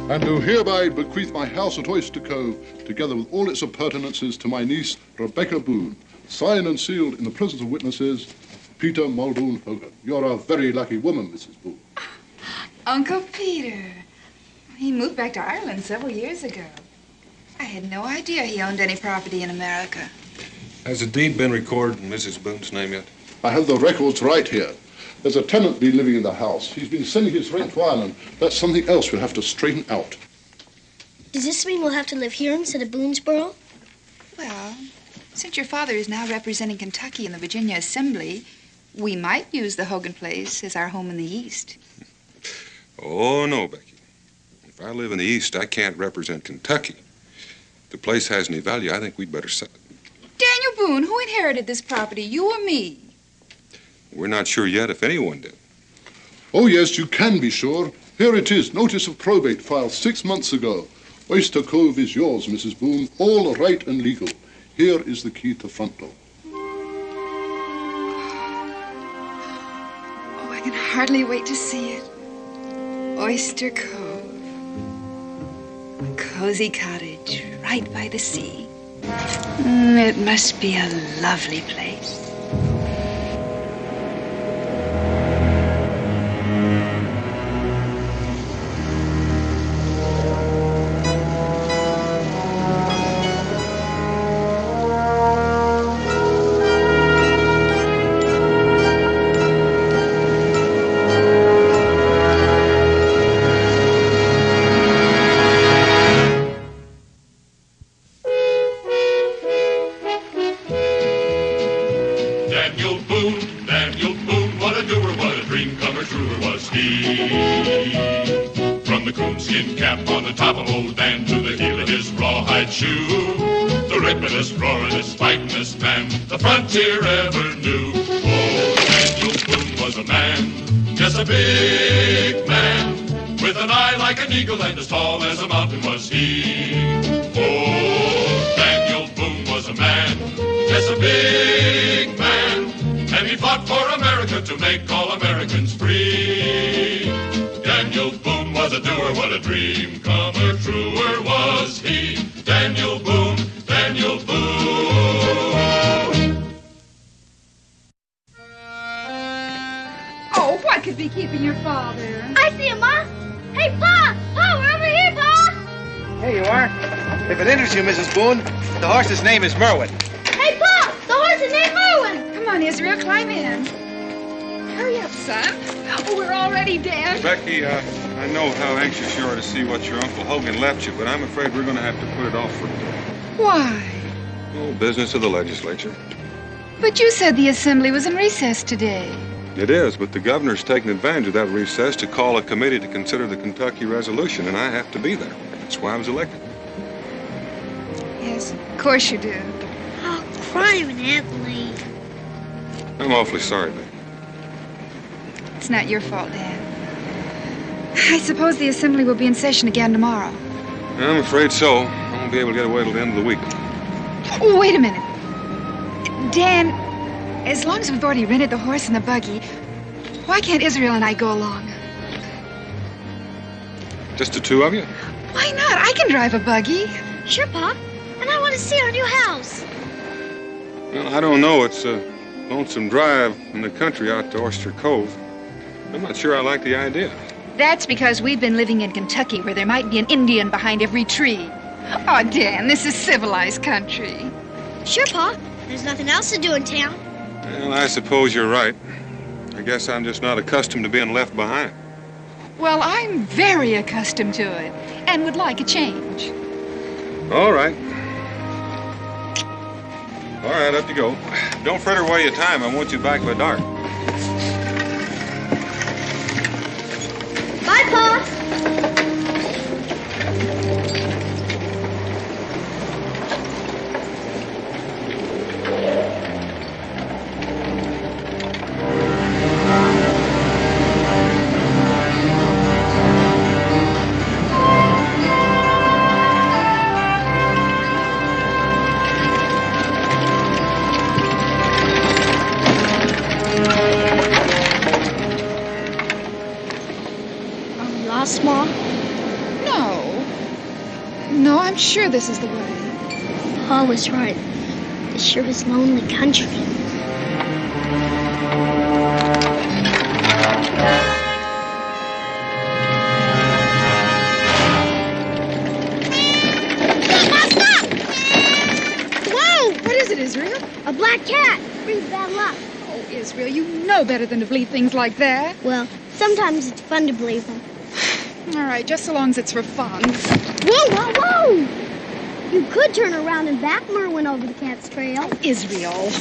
And do hereby bequeath my house at Oyster Cove, together with all its appurtenances, to my niece, Rebecca Boone. Signed and sealed in the presence of witnesses, Peter Muldoon Hogan. You're a very lucky woman, Mrs. Boone. Uncle Peter. He moved back to Ireland several years ago. I had no idea he owned any property in America. Has the deed been recorded in Mrs. Boone's name yet? I have the records right here. There's a tenant been living in the house. He's been sending his rent to Ireland. That's something else we'll have to straighten out. Does this mean we'll have to live here instead of Boonesboro? Well, since your father is now representing Kentucky in the Virginia Assembly, we might use the Hogan place as our home in the East. Oh, no, Becky. If I live in the East, I can't represent Kentucky. If the place has any value, I think we'd better sell it. Daniel Boone, who inherited this property, you or me? We're not sure yet if anyone did. Oh, yes, you can be sure. Here it is, notice of probate filed 6 months ago. Oyster Cove is yours, Mrs. Boone, all right and legal. Here is the key to the front door. Oh, I can hardly wait to see it. Oyster Cove. A cozy cottage right by the sea. It must be a lovely place. Daniel Boone, what a doer, what a dream comer, truer was he. From the coonskin cap on the top of old Dan to the heel of his rawhide shoe, the rippin'est, roaring'est, fighting'est man the frontier ever knew. Oh, Daniel Boone was a man, just a big man, with an eye like an eagle and as tall as a mountain was he. Oh, Daniel Boone was a man, just a big man, and he fought for America to make all Americans free. Daniel Boone was a doer, what a dream comer, truer was he. Daniel Boone, Daniel Boone. Oh, what could be keeping your father? I see him, Ma. Hey, Pa! Pa, we're over here, Pa! Here you are. If it interests you, Mrs. Boone, the horse's name is Merwin. Hey, Pa! The horse is named Merwin! Come on, Israel, climb in. Hurry up, son. Oh, we're all ready, Dan. Becky, I know how anxious you are to see what your Uncle Hogan left you, but I'm afraid we're going to have to put it off for a day. Why? Oh, business of the legislature. But you said the assembly was in recess today. It is, but the governor's taken advantage of that recess to call a committee to consider the Kentucky resolution, and I have to be there. That's why I was elected. Yes, of course you do. Oh, crime and Anthony. I'm awfully sorry, Becky. It's not your fault, Dan. I suppose the assembly will be in session again tomorrow. I'm afraid so. I won't be able to get away till the end of the week. Oh, wait a minute. Dan, as long as we've already rented the horse and the buggy, why can't Israel and I go along? Just the two of you? Why not? I can drive a buggy. Sure, Pa. And I want to see our new house. Well, I don't know. It's a lonesome drive in the country out to Oyster Cove. I'm not sure I like the idea. That's because we've been living in Kentucky where there might be an Indian behind every tree. Oh, Dan, this is civilized country. Sure, Pa. There's nothing else to do in town. Well, I suppose you're right. I guess I'm just not accustomed to being left behind. Well, I'm very accustomed to it and would like a change. All right. All right, up you go. Don't fret away your time. I want you back by dark. Bye, Pa. No. No, I'm sure this is the way. Pa was right. This sure is lonely country. Israel? A black cat brings bad luck. Oh, Israel, you know better than to believe things like that. Well, sometimes it's fun to believe them. All right, just so long as it's for fun. Whoa, whoa, whoa! You could turn around and back Merwin over the cat's trail. Israel.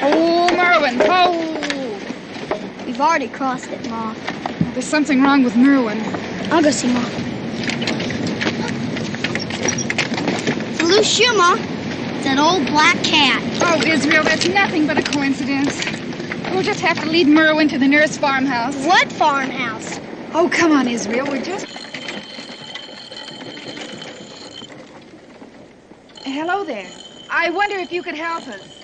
Oh, Merwin, oh! We've already crossed it, Ma. There's something wrong with Merwin. I'll go see Ma. It's a loose shoe, Ma. It's that old black cat. Oh, Israel, that's nothing but a coincidence. We'll just have to lead Merwin to the nearest farmhouse. What farmhouse? Oh, come on, Israel. We're just... Hello there. I wonder if you could help us.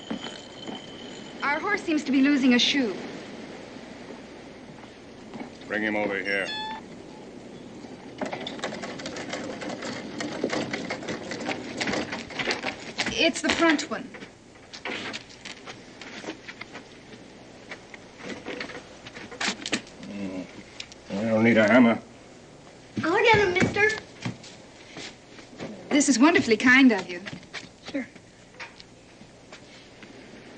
Our horse seems to be losing a shoe. Bring him over here. It's the front one. I'll need a hammer. I'll get him, mister. This is wonderfully kind of you. Sure.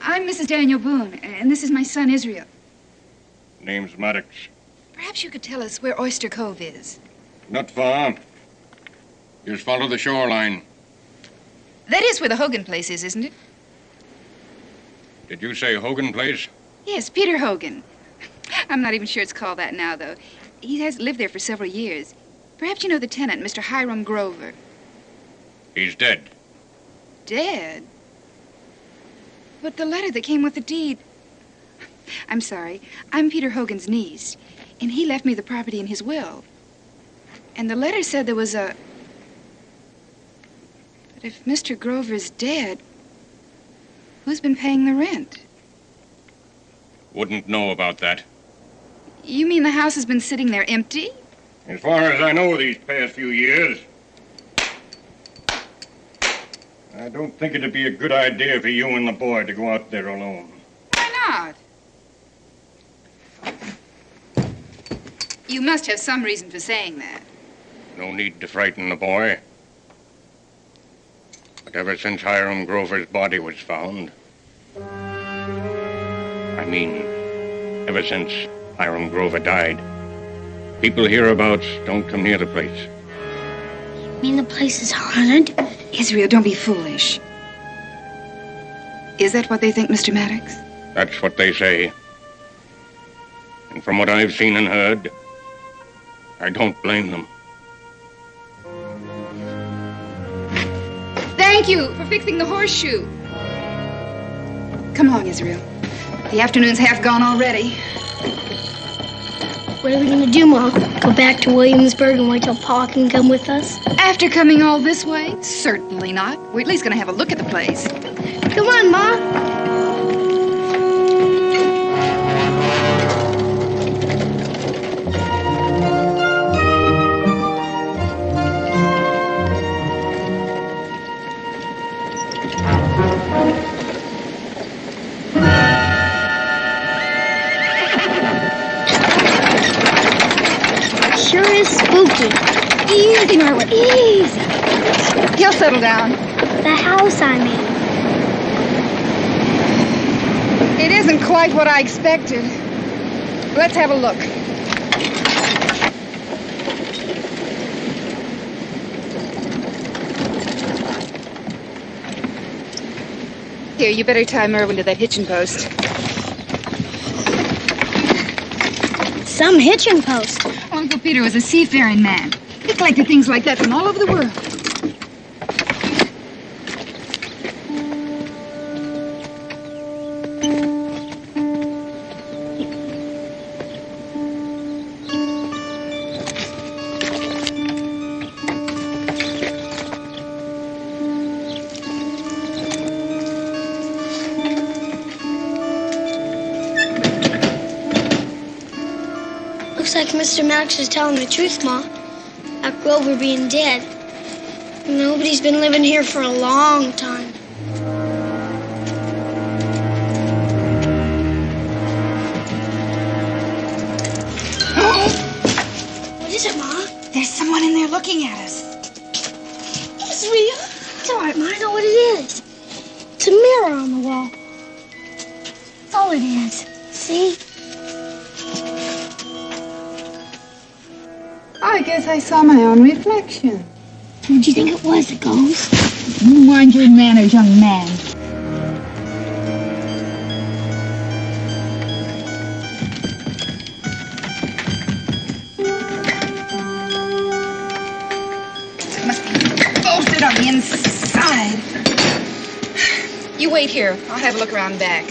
I'm Mrs. Daniel Boone, and this is my son, Israel. Name's Maddox. Perhaps you could tell us where Oyster Cove is. Not far. Just follow the shoreline. That is where the Hogan place is, isn't it? Did you say Hogan Place? Yes, Peter Hogan. I'm not even sure it's called that now, though. He has lived there for several years. Perhaps you know the tenant, Mr. Hiram Grover. He's dead. Dead? But the letter that came with the deed... I'm sorry. I'm Peter Hogan's niece, and he left me the property in his will. And the letter said there was a... But if Mr. Grover's dead, who's been paying the rent? Wouldn't know about that. You mean the house has been sitting there empty? As far as I know these past few years. I don't think it'd be a good idea for you and the boy to go out there alone. Why not? You must have some reason for saying that. No need to frighten the boy. But ever since Hiram Grover's body was found... I mean, ever since Hiram Grover died, people hereabouts don't come near the place. You mean the place is haunted? Israel, don't be foolish. Is that what they think, Mr. Maddox? That's what they say. And from what I've seen and heard, I don't blame them. Thank you for fixing the horseshoe. Come on, Israel. The afternoon's half gone already. What are we going to do, Ma? Go back to Williamsburg and wait till Pa can come with us? After coming all this way? Certainly not. We're at least going to have a look at the place. Come on, Ma. Easy, Merwin. Easy. He'll settle down. The house, I mean. It isn't quite what I expected. Let's have a look. Here, you better tie Merwin to that hitching post. Some hitching post. Uncle Peter was a seafaring man. He collected things like that from all over the world. Looks like Mr. Maddox is telling the truth, Ma. about Grover being dead. Nobody's been living here for a long time. What is it, Ma? There's someone in there looking at us. It's real. It's all right, Ma. I know what it is. It's a mirror on the wall. That's all it is. See? I guess I saw my own reflection. Who do you think it was, the ghost? You mind your manners, young man. It must be bolted on the inside. You wait here. I'll have a look around back.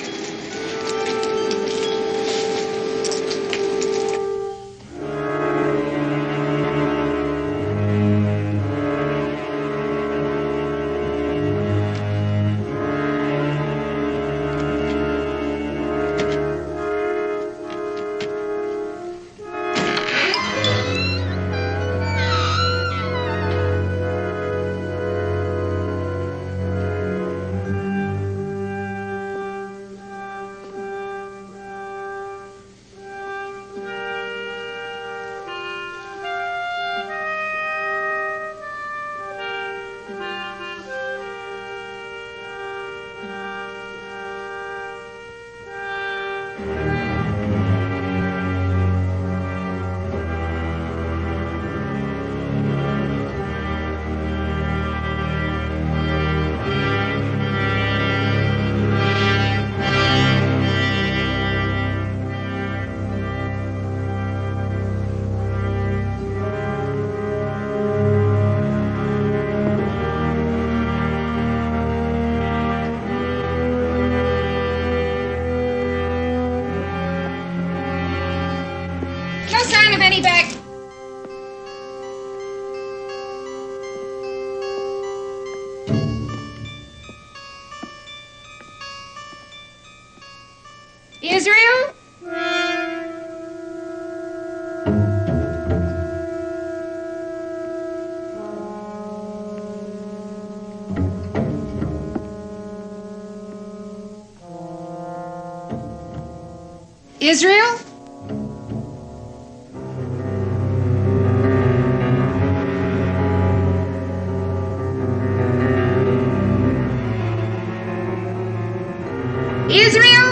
Any back. Israel? Israel? Israel?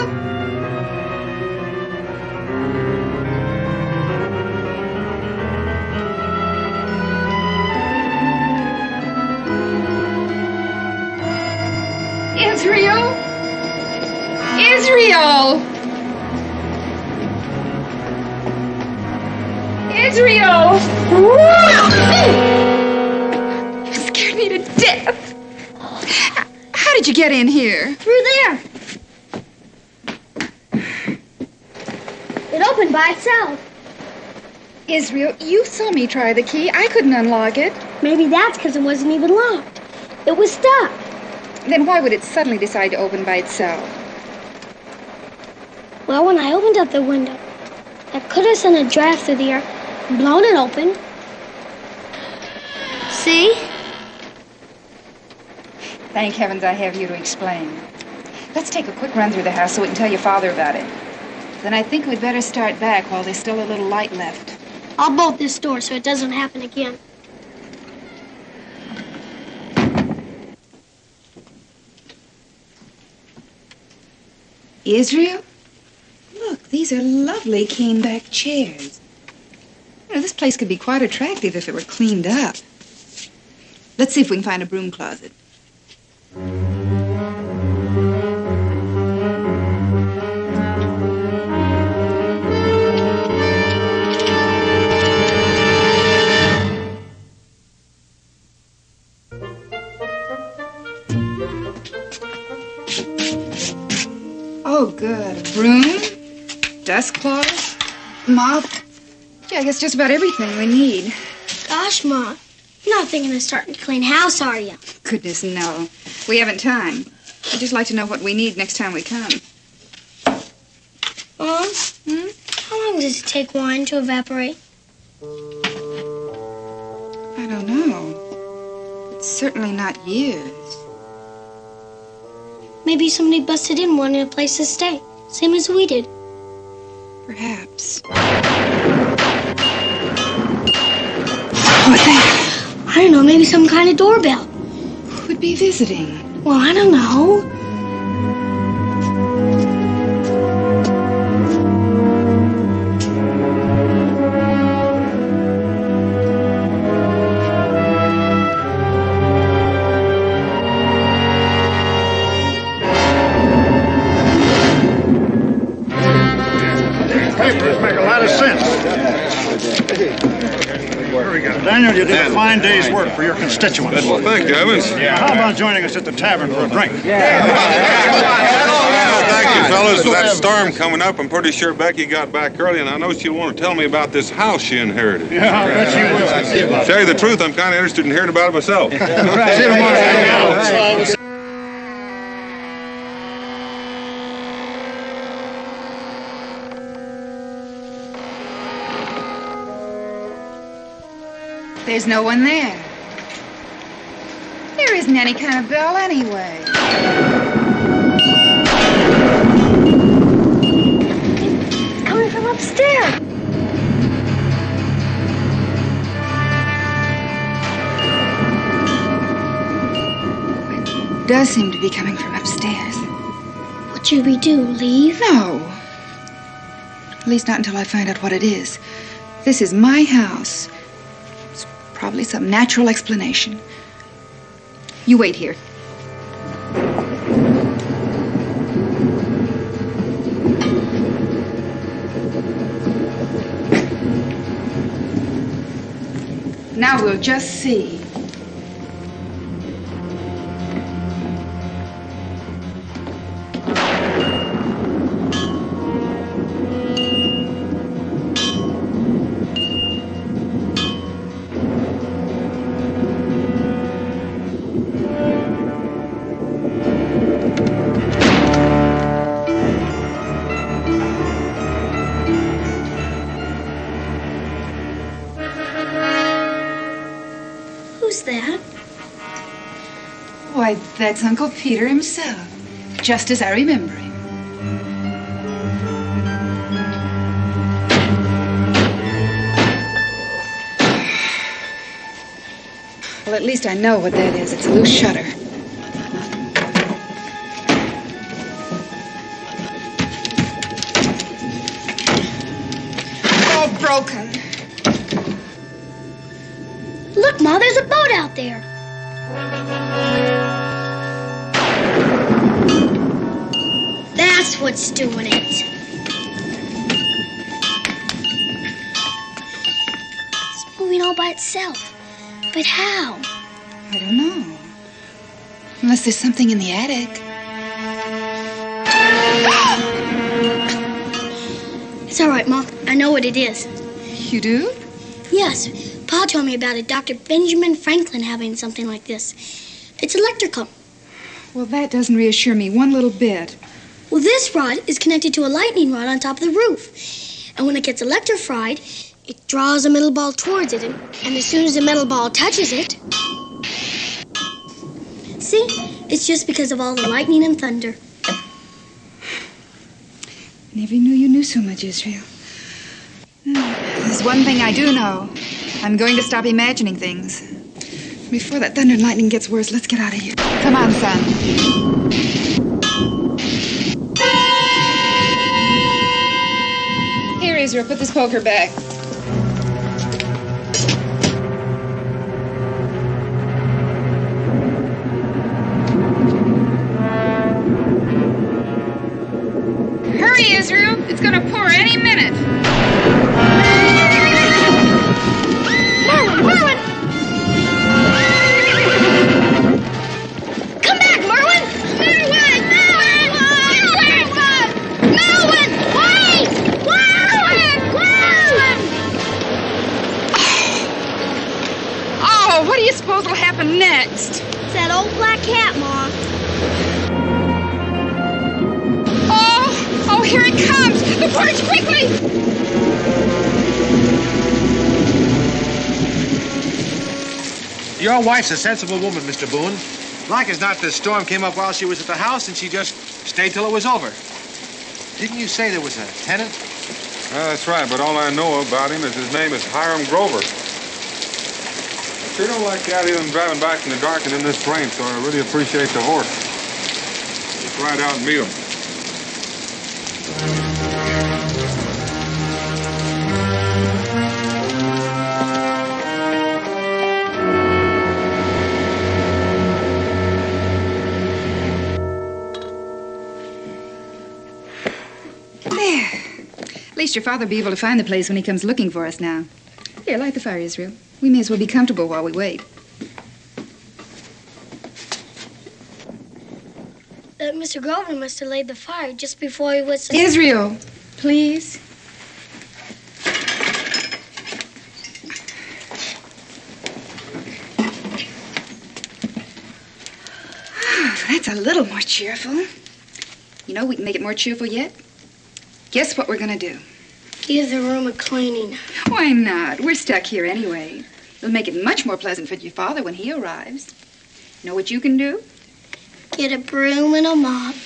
Israel? Israel? Israel! You scared me to death. How did you get in here? Through there. It opened by itself. Israel, you saw me try the key. I couldn't unlock it. Maybe that's because it wasn't even locked. It was stuck. Then why would it suddenly decide to open by itself? Well, when I opened up the window, I could have sent a draft through the air and blown it open. See? Thank heavens I have you to explain. Let's take a quick run through the house so we can tell your father about it. Then I think we'd better start back while there's still a little light left. I'll bolt this door so it doesn't happen again. Israel? Look, these are lovely cane-back chairs. You know, this place could be quite attractive if it were cleaned up. Let's see if we can find a broom closet. Oh, good. A broom, dust cloth, mop. Yeah, I guess just about everything we need. Gosh, Ma, you're not thinking of starting to clean house, are you? Goodness, no. We haven't time. I'd just like to know what we need next time we come. Mom? How long does it take wine to evaporate? I don't know. It's certainly not years. Maybe somebody busted in wanting a place to stay, same as we did. Perhaps. What's that? I don't know, maybe some kind of doorbell. Who would be visiting? Well, I don't know. Papers make a lot of sense. Here we go. Daniel, you did a fine day's work for your constituents. Well, thank you, Evans. How about joining us at the tavern for a drink? Well, thank you, fellas. With that storm coming up, I'm pretty sure Becky got back early, and I know she'll want to tell me about this house she inherited. Yeah, I bet you will. To tell you the truth, I'm kind of interested in hearing about it myself. See you tomorrow. There's no one there. There isn't any kind of bell anyway. It's coming from upstairs. It does seem to be coming from upstairs. What should we do, leave? No. At least not until I find out what it is. This is my house. It's probably some natural explanation. You wait here. Now we'll just see. Who's that? Why, that's Uncle Peter himself, just as I remember him. Well, at least I know what that is. It's a loose shutter. All broken. Look, Ma, there's a boat out there. That's what's doing it. It's moving all by itself. But how? I don't know. Unless there's something in the attic. It's all right, Ma. I know what it is. You do? Yes. Pa told me about it. Dr. Benjamin Franklin having something like this. It's electrical. Well, that doesn't reassure me one little bit. Well, this rod is connected to a lightning rod on top of the roof. And when it gets electrified, it draws a metal ball towards it. And as soon as the metal ball touches it... See? It's just because of all the lightning and thunder. Never knew you knew so much, Israel. There's one thing I do know. I'm going to stop imagining things. Before that thunder and lightning gets worse, let's get out of here. Come on, son. Here, Israel, put this poker back. Hurry, Israel. It's going to pour any minute. Merwin! Come back, Merwin! Merwin! Wait! Oh, what do you suppose will happen next? It's that old black cat, Ma. Oh, here it comes! The porch, quickly! Your wife's a sensible woman, Mr. Boone. Like as not, the storm came up while she was at the house, and she just stayed till it was over. Didn't you say there was a tenant? That's right, but all I know about him is his name is Hiram Grover. I sure don't like the idea of him driving back in the dark and in this rain, so I really appreciate the horse. Let's ride out and meet him. At least your father will be able to find the place when he comes looking for us now. Here, light the fire, Israel. We may as well be comfortable while we wait. Mr. Grover must have laid the fire just before he was... Israel, please. That's a little more cheerful. You know, we can make it more cheerful yet. Guess what we're gonna do? Give the room a cleaning. Why not? We're stuck here anyway. It'll make it much more pleasant for your father when he arrives. Know what you can do? Get a broom and a mop.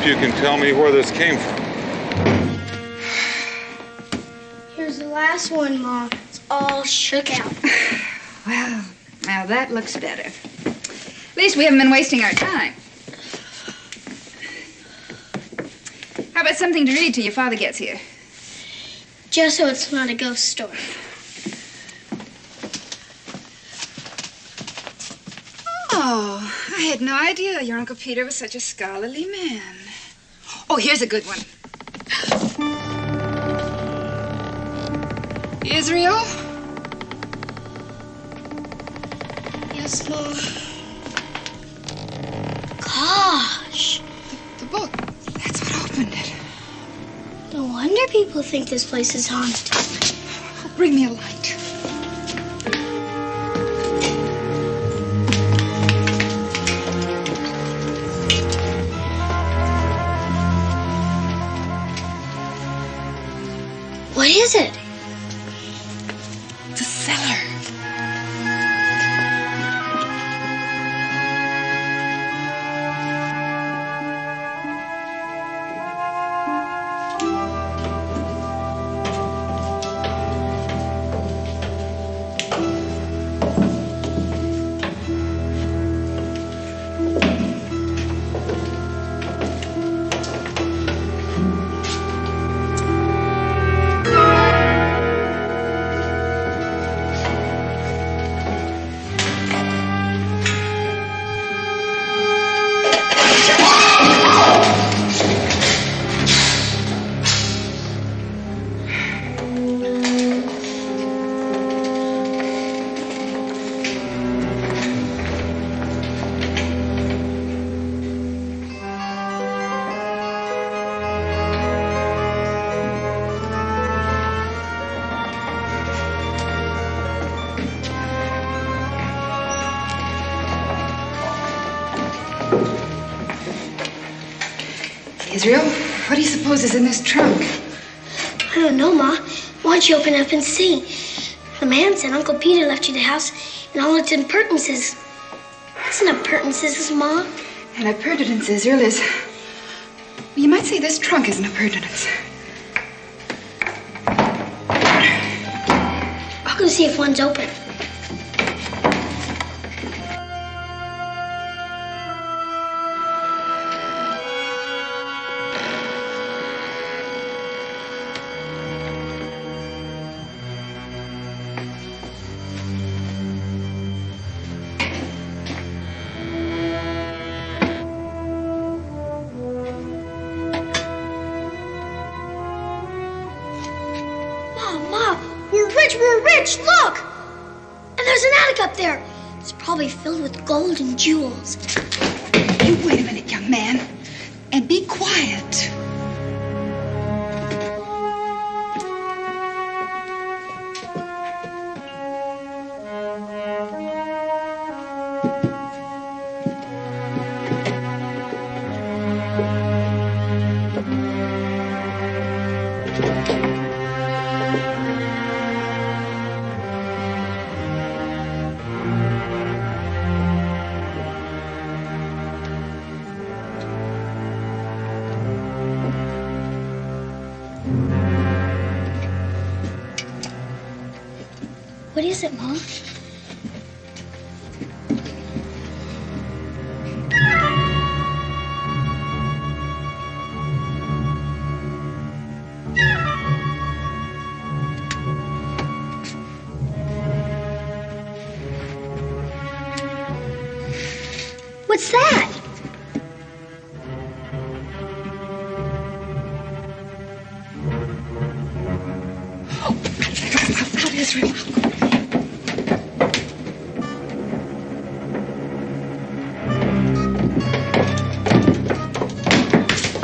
You can tell me where this came from. Here's the last one, Ma. It's all shook out. Well, now that looks better. At least we haven't been wasting our time. How about something to read till your father gets here? Just so it's not a ghost story. Oh, I had no idea your Uncle Peter was such a scholarly man. Oh, here's a good one. Israel? Yes, Mom. Gosh. The book. That's what opened it. No wonder people think this place is haunted. Oh, bring me a light. What is it? It's a cellar. Israel, what do you suppose is in this trunk? I don't know, Ma. Why don't you open it up and see? The man said Uncle Peter left you the house and all its appurtenances. What's an appurtenances, Ma? An appurtenance, Israel, is... Well, you might say this trunk is an appurtenance. I'll go see if one's open. We're rich, look! And there's an attic up there. It's probably filled with gold and jewels. You wait a minute, young man, and be quiet. What is it, Mom? What's that? Out, Israel.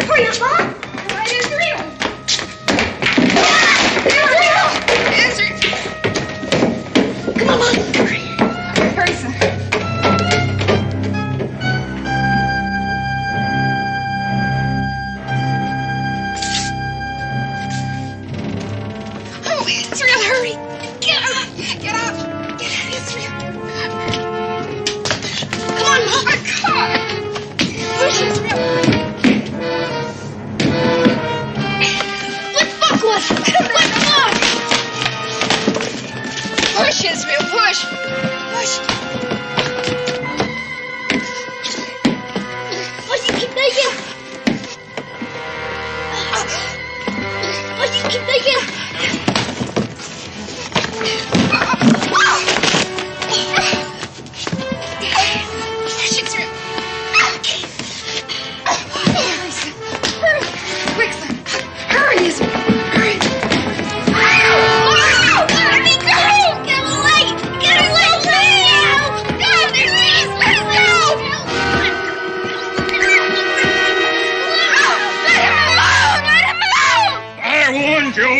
Hurry up, Mom! Right, Israel! Israel! Come on, Mom! Hurry, son. Oh, Israel, hurry! Get out! Get out! Get out, Israel! Come on, Mom! A car! Push, Israel! Let's fuck one! Let's fuck! Push, Israel, push! Push! What do you keep making? What do you keep making? Push, Israel! Hurry, son. Quick, son. Hurry, Israel. Hurry. Let me go! Get away! Get away! Go! Please, let me go! Let him alone! Let him alone! I warned you!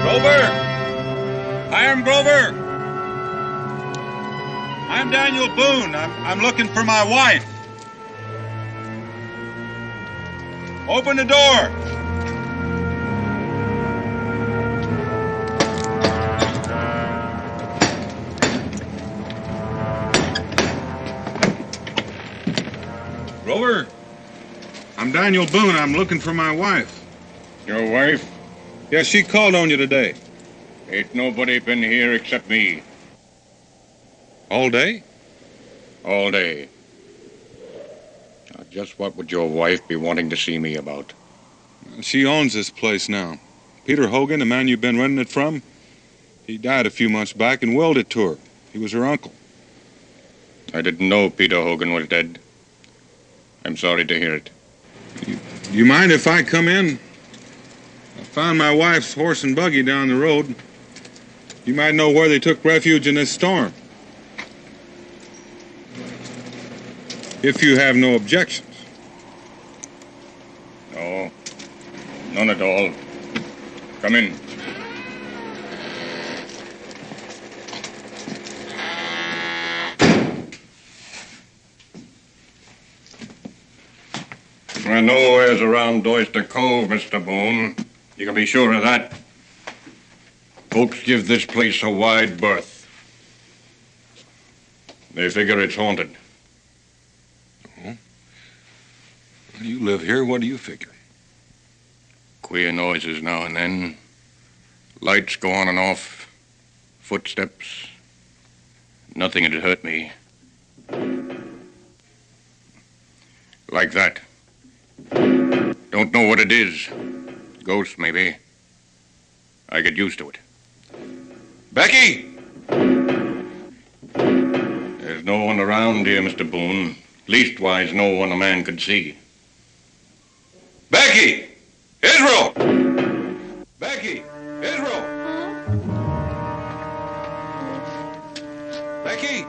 Grover! Hiram Grover! I'm Daniel Boone. I'm looking for my wife. Open the door. Grover, I'm Daniel Boone. I'm looking for my wife. Your wife? Yeah, she called on you today. Ain't nobody been here except me. All day? All day. Now, just what would your wife be wanting to see me about? She owns this place now. Peter Hogan, the man you've been renting it from, he died a few months back and willed it to her. He was her uncle. I didn't know Peter Hogan was dead. I'm sorry to hear it. You mind if I come in? I found my wife's horse and buggy down the road. You might know where they took refuge in this storm. If you have no objections. No. None at all. Come in. We're nowheres around Oyster Cove, Mr. Boone. You can be sure of that. Folks give this place a wide berth. They figure it's haunted. Oh? You live here. What do you figure? Queer noises now and then. Lights go on and off. Footsteps. Nothing had hurt me. Like that. Don't know what it is. Ghost, maybe. I get used to it. Becky! There's no one around here, Mr. Boone. Leastwise, no one a man could see. Becky! Israel! Becky! Israel! Becky!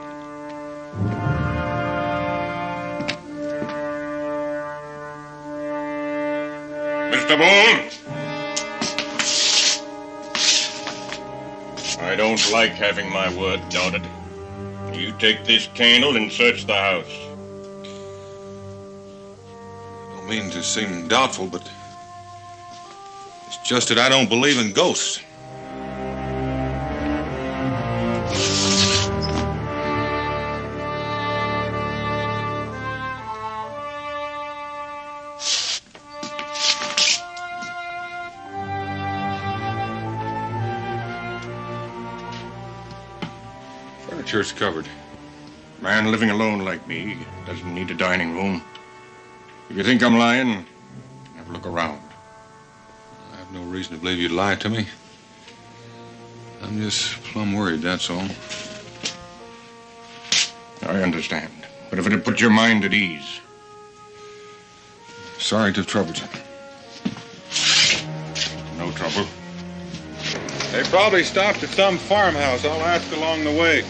Mr. Boone! I don't like having my word doubted. You take this candle and search the house. I don't mean to seem doubtful, but it's just that I don't believe in ghosts. Furniture's covered. Man living alone like me doesn't need a dining room. If you think I'm lying, have a look around. I have no reason to believe you'd lie to me. I'm just plumb worried, that's all. I understand. But if it'd put your mind at ease. Sorry to have troubled you. No trouble. They probably stopped at some farmhouse. I'll ask along the way.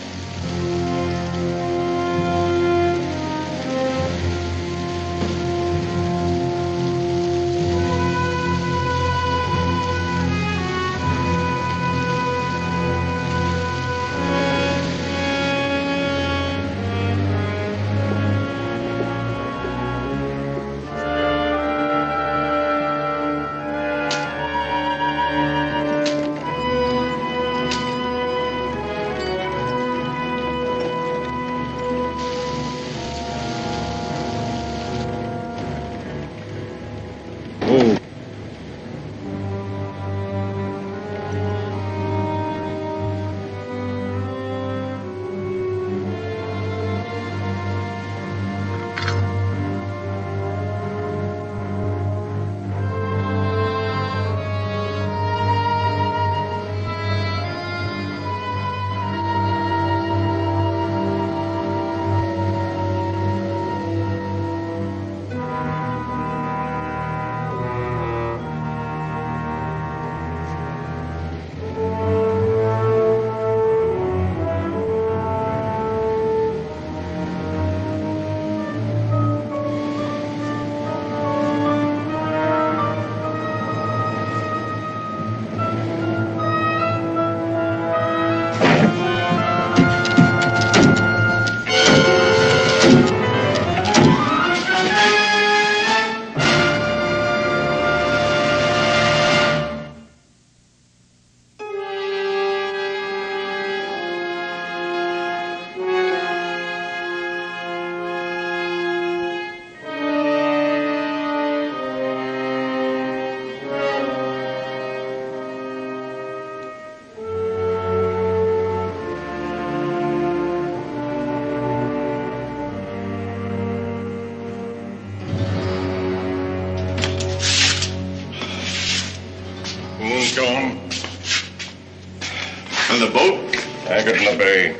And the boat? Anchored in the bay.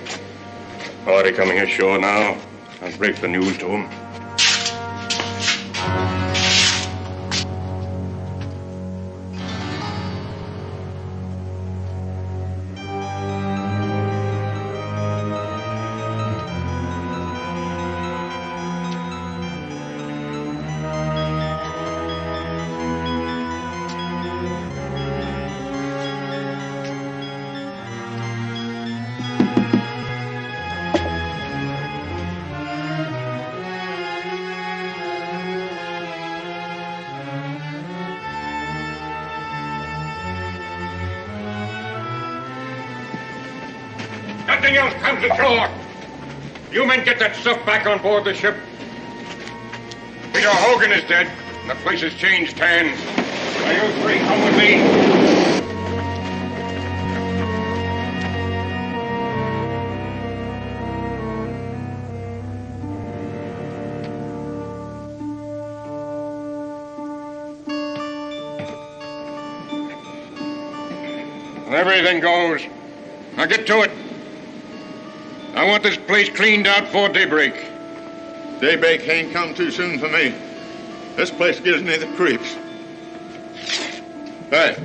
Party coming ashore now. I'll break the news to him. anything else comes ashore. You men get that stuff back on board the ship. Peter Hogan is dead. The place has changed hands. Now you three come with me. Everything goes. Now get to it. I want this place cleaned out before daybreak. Daybreak ain't come too soon for me. This place gives me the creeps. Hey,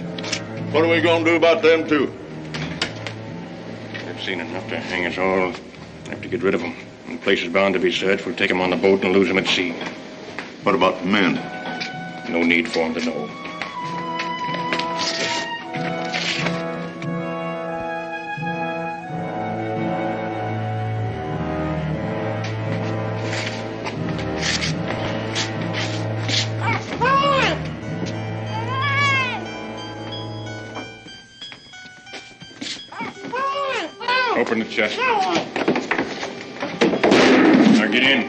what are we gonna do about them two? They've seen enough to hang us all. I have to get rid of them. When the place is bound to be searched, we'll take them on the boat and lose them at sea. What about the men? No need for them to know. Open the chest. Now get in.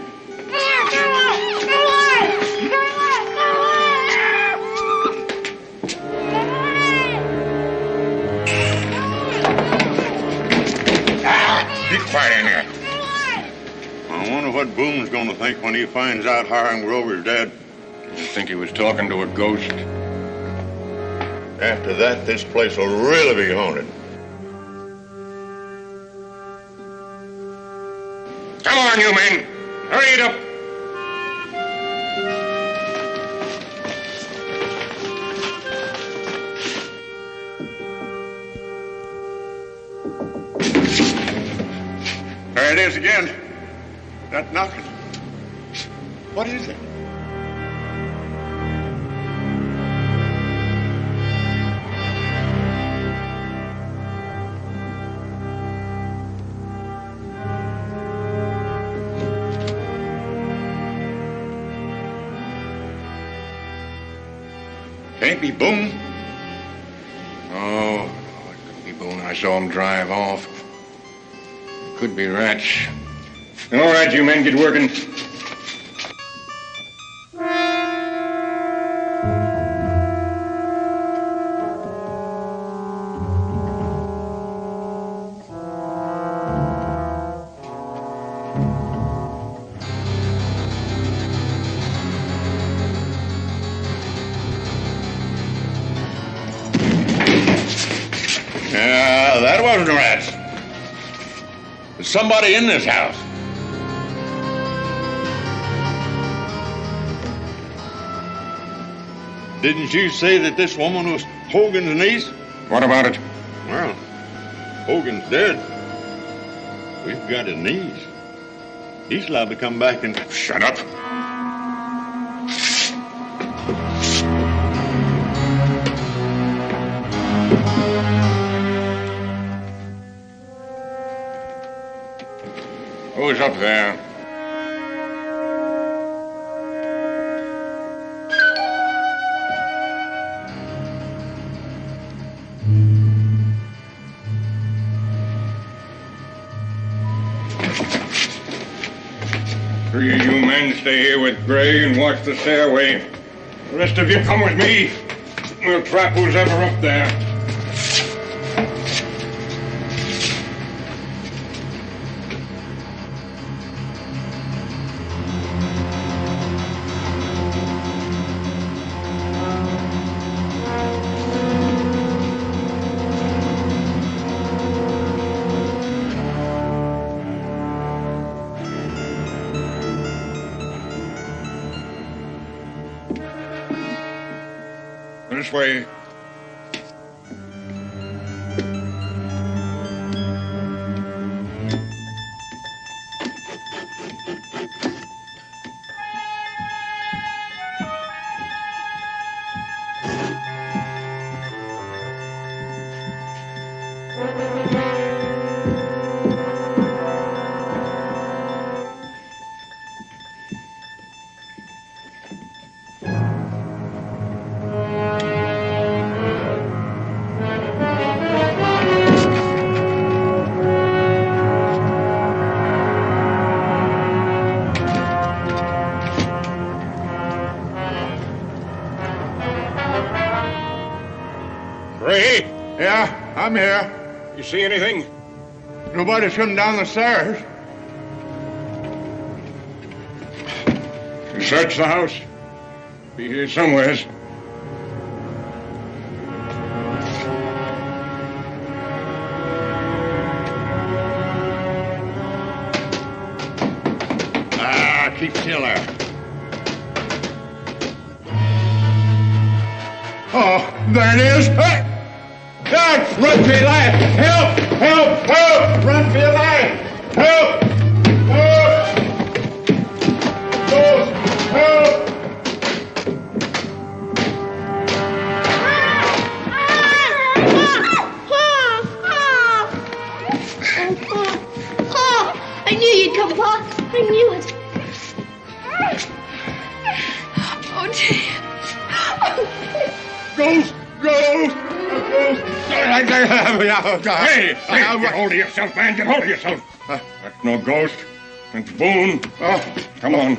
Be quiet in there. I wonder what Boone's gonna think when he finds out Hiram Grover's dead. I think he was talking to a ghost. After that, this place will really be haunted. Come on, you men. Hurry it up. There it is again. That knocking. What is it? Can't be Boone. Oh, it couldn't be Boone. I saw him drive off. It could be rats. All right, you men, get working. That wasn't rats. There's somebody in this house. Didn't you say that this woman was Hogan's niece? What about it? Well, Hogan's dead. We've got his niece. He's allowed to come back and... Shut up. Who's up there? Three of you men stay here with Gray and watch the stairway. The rest of you come with me. We'll trap who's ever up there. This way. Ray, Yeah, I'm here. you see anything? Nobody's come down the stairs. You search the house. Be here somewheres. Keep still there. Oh, there it is. Hey! Dad, run for your life! Help! Help! Help! Run for your life! Help! Help! Help! Help! I knew you'd come, Pa. I knew it. Oh, dear. Ghost! Ghost! Ghost! Hey, get hold of yourself, man. Get hold of yourself. That's no ghost. That's Boone. Oh, come on.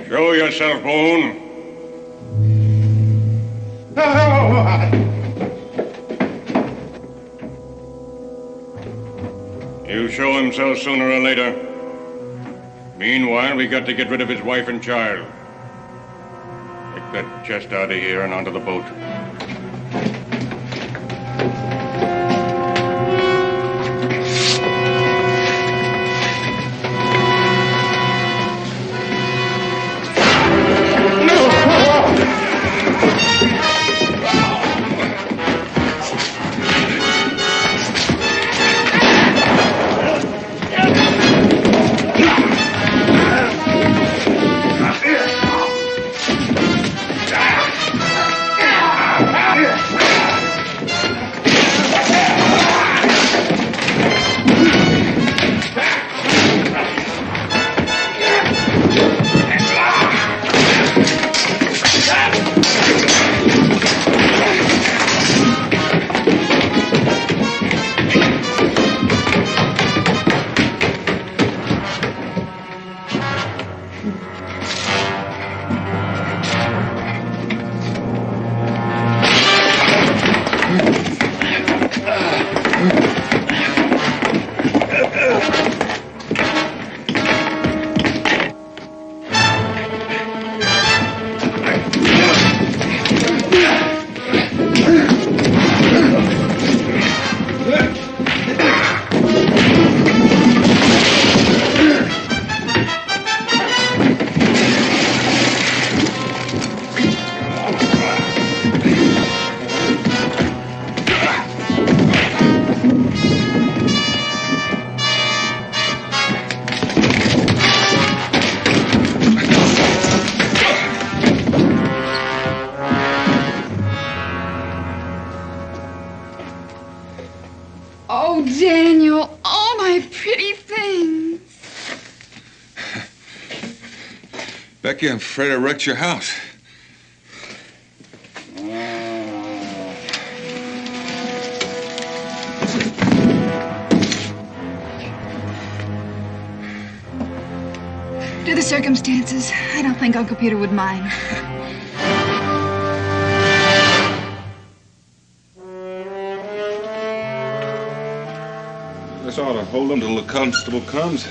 Show yourself, Boone. He'll show himself sooner or later. Meanwhile, we got to get rid of his wife and child. Take that chest out of here and onto the boat. Oh, Daniel, all my pretty things. Becky, I'm afraid I wrecked your house. Due to the circumstances, I don't think Uncle Peter would mind. Let's ought to hold them till the constable comes.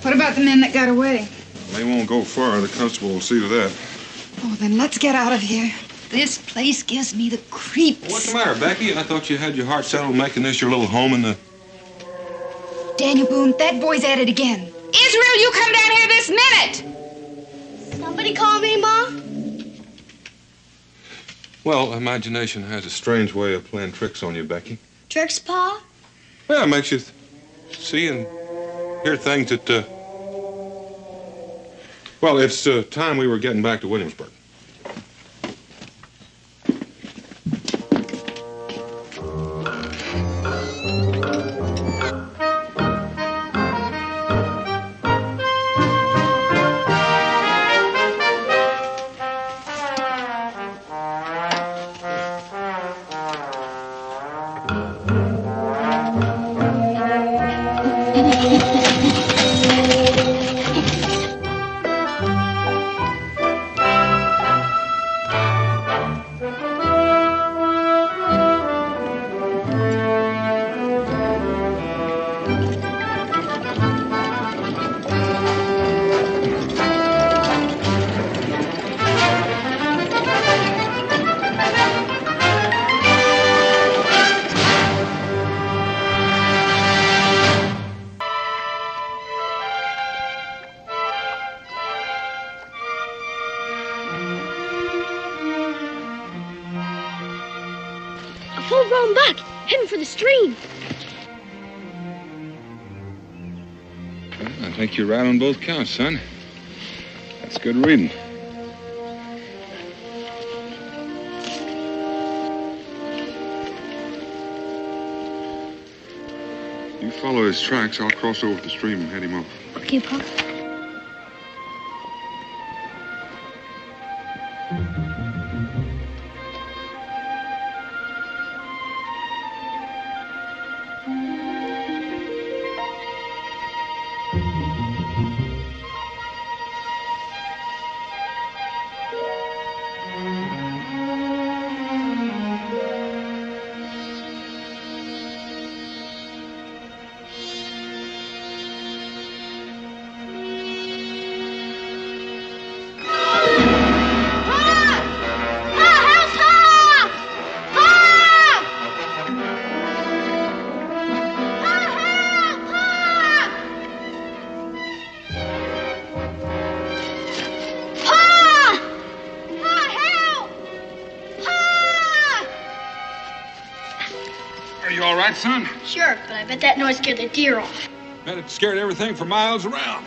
What about the men that got away? They won't go far. The constable will see to that. Oh, then let's get out of here. This place gives me the creeps. What's the matter, Becky? I thought you had your heart settled making this your little home in the... Daniel Boone, that boy's at it again. Israel, you come down here this minute! Somebody call me, Ma? Well, imagination has a strange way of playing tricks on you, Becky. Tricks, Pa? Yeah, it makes you see and hear things that, Well, it's time we were getting back to Williamsburg. Full-grown buck, heading for the stream. Well, I think you're right on both counts, son. That's good reading. You follow his tracks, I'll cross over the stream and head him off. Okay, Pop. Son? Sure, but I bet that noise scared the deer off. Bet it scared everything for miles around.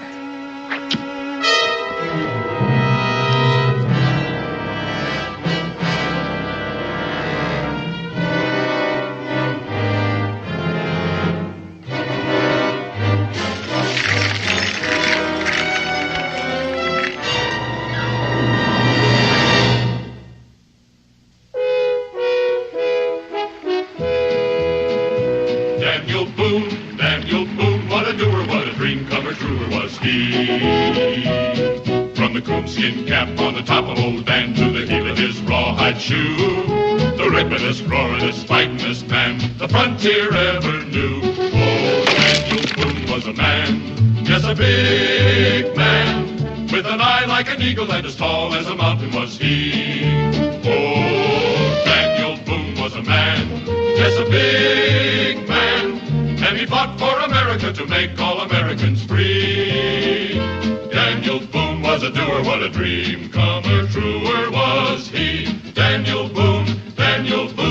Daniel Boone, what a doer, what a dream comer, truer was he. From the coonskin cap on the top of old Dan to the heel of his rawhide shoe, the ripperest, roaringest, fightingest man the frontier ever knew. Oh, Daniel Boone was a man, yes, a big man, with an eye like an eagle and as tall as a mountain was he. Oh, Daniel Boone was a man, yes, a big man, and he fought for America to make all Americans free. Daniel Boone was a doer, what a dream comer, truer was he. Daniel Boone, Daniel Boone.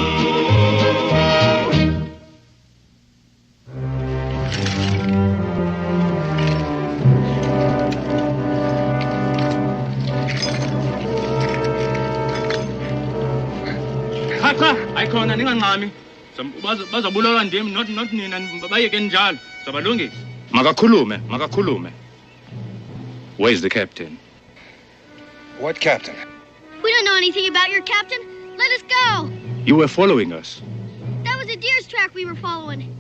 Cha, ayikhona ningancami. Bazabulala ndim not nina bayeke njalo. Sabalungisa. Makakhulume. Where's the captain? What captain? We don't know anything about your captain. Let us go. You were following us. That was a deer's track we were following.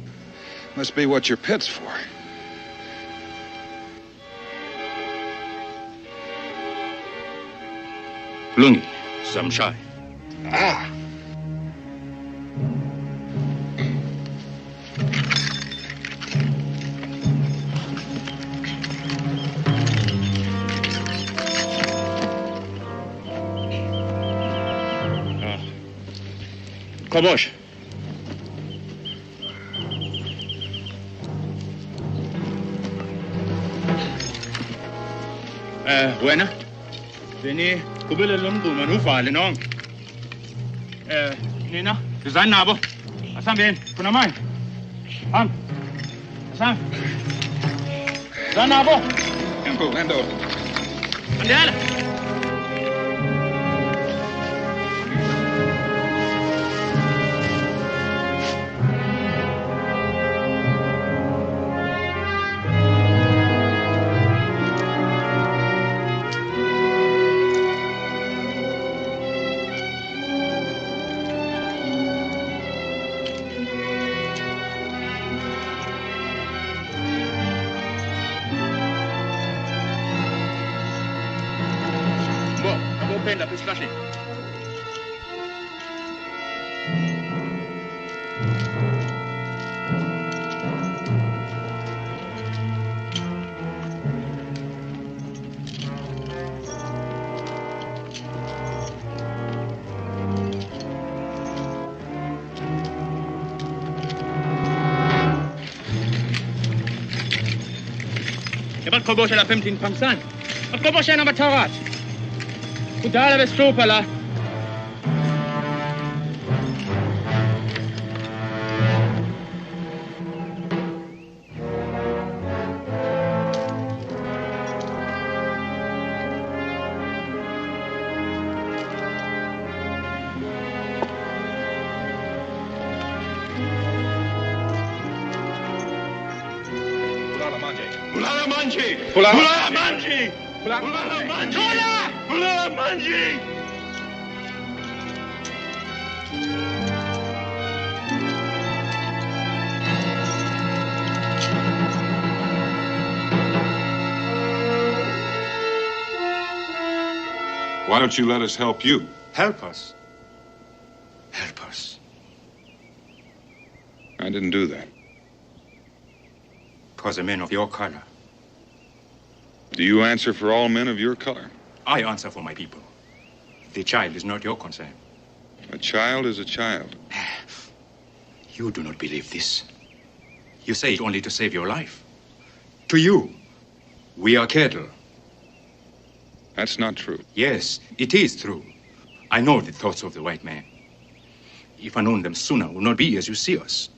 Must be what your pit's for. Lungi, Samshai. Ah. Kobosh. Wena. Veni kubele lomgquma nuvale nonke. Nina, sizani nabo. Asambeni, funa manje. Hamba. Asamba. Sizani nabo. Endo. Andela. pen up his flashing. Wat kobo siya na 15 pangsan? Wat kobo siya na matarat? Kudala bez trupala. Why don't you let us help you? Help us? Help us? I didn't do that. 'Twas a man of your color. Do you answer for all men of your color? I answer for my people. The child is not your concern. A child is a child. You do not believe this. You say it only to save your life. To you, we are cattle. That's not true. Yes, it is true. I know the thoughts of the white man. If I known them sooner, it would not be as you see us.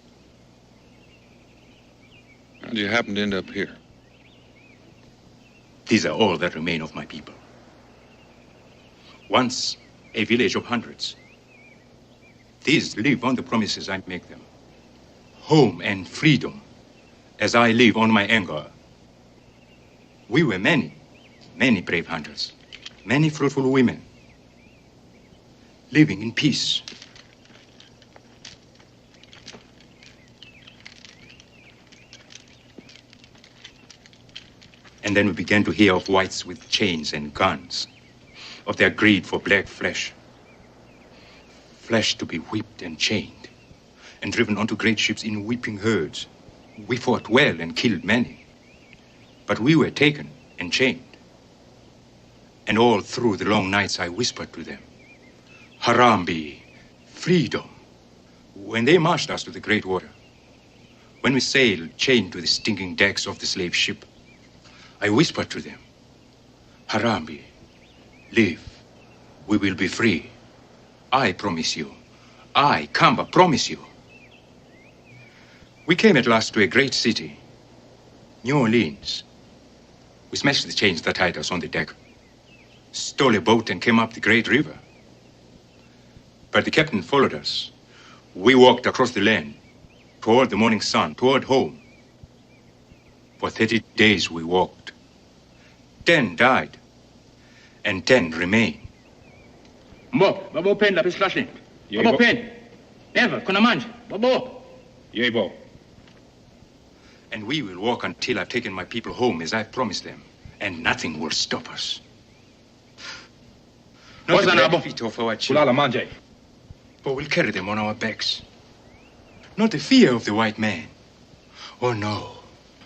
How did you happen to end up here? These are all that remain of my people. Once a village of hundreds. These live on the promises I make them. Home and freedom, as I live on my anger. We were many brave hunters, many fruitful women, living in peace. And then we began to hear of whites with chains and guns, of their greed for black flesh. Flesh to be whipped and chained, and driven onto great ships in weeping herds. We fought well and killed many, but we were taken and chained. And all through the long nights I whispered to them, Harambe, freedom. When they marched us to the great water, when we sailed chained to the stinking decks of the slave ship, I whispered to them, Harambe, live, we will be free. I promise you. I, Kamba, promise you. We came at last to a great city, New Orleans. We smashed the chains that tied us on the deck, stole a boat and came up the great river. But the captain followed us. We walked across the land, toward the morning sun, toward home. For 30 days we walked. 10 died, and 10 remain. Mbok, babo pen lapis flashing. Babo pen. Never, kuna manje. Babo. Yebo. And we will walk until I've taken my people home as I promised them, and nothing will stop us. Not the black feet of our children, for we'll carry them on our backs. Not the fear of the white man. Oh no,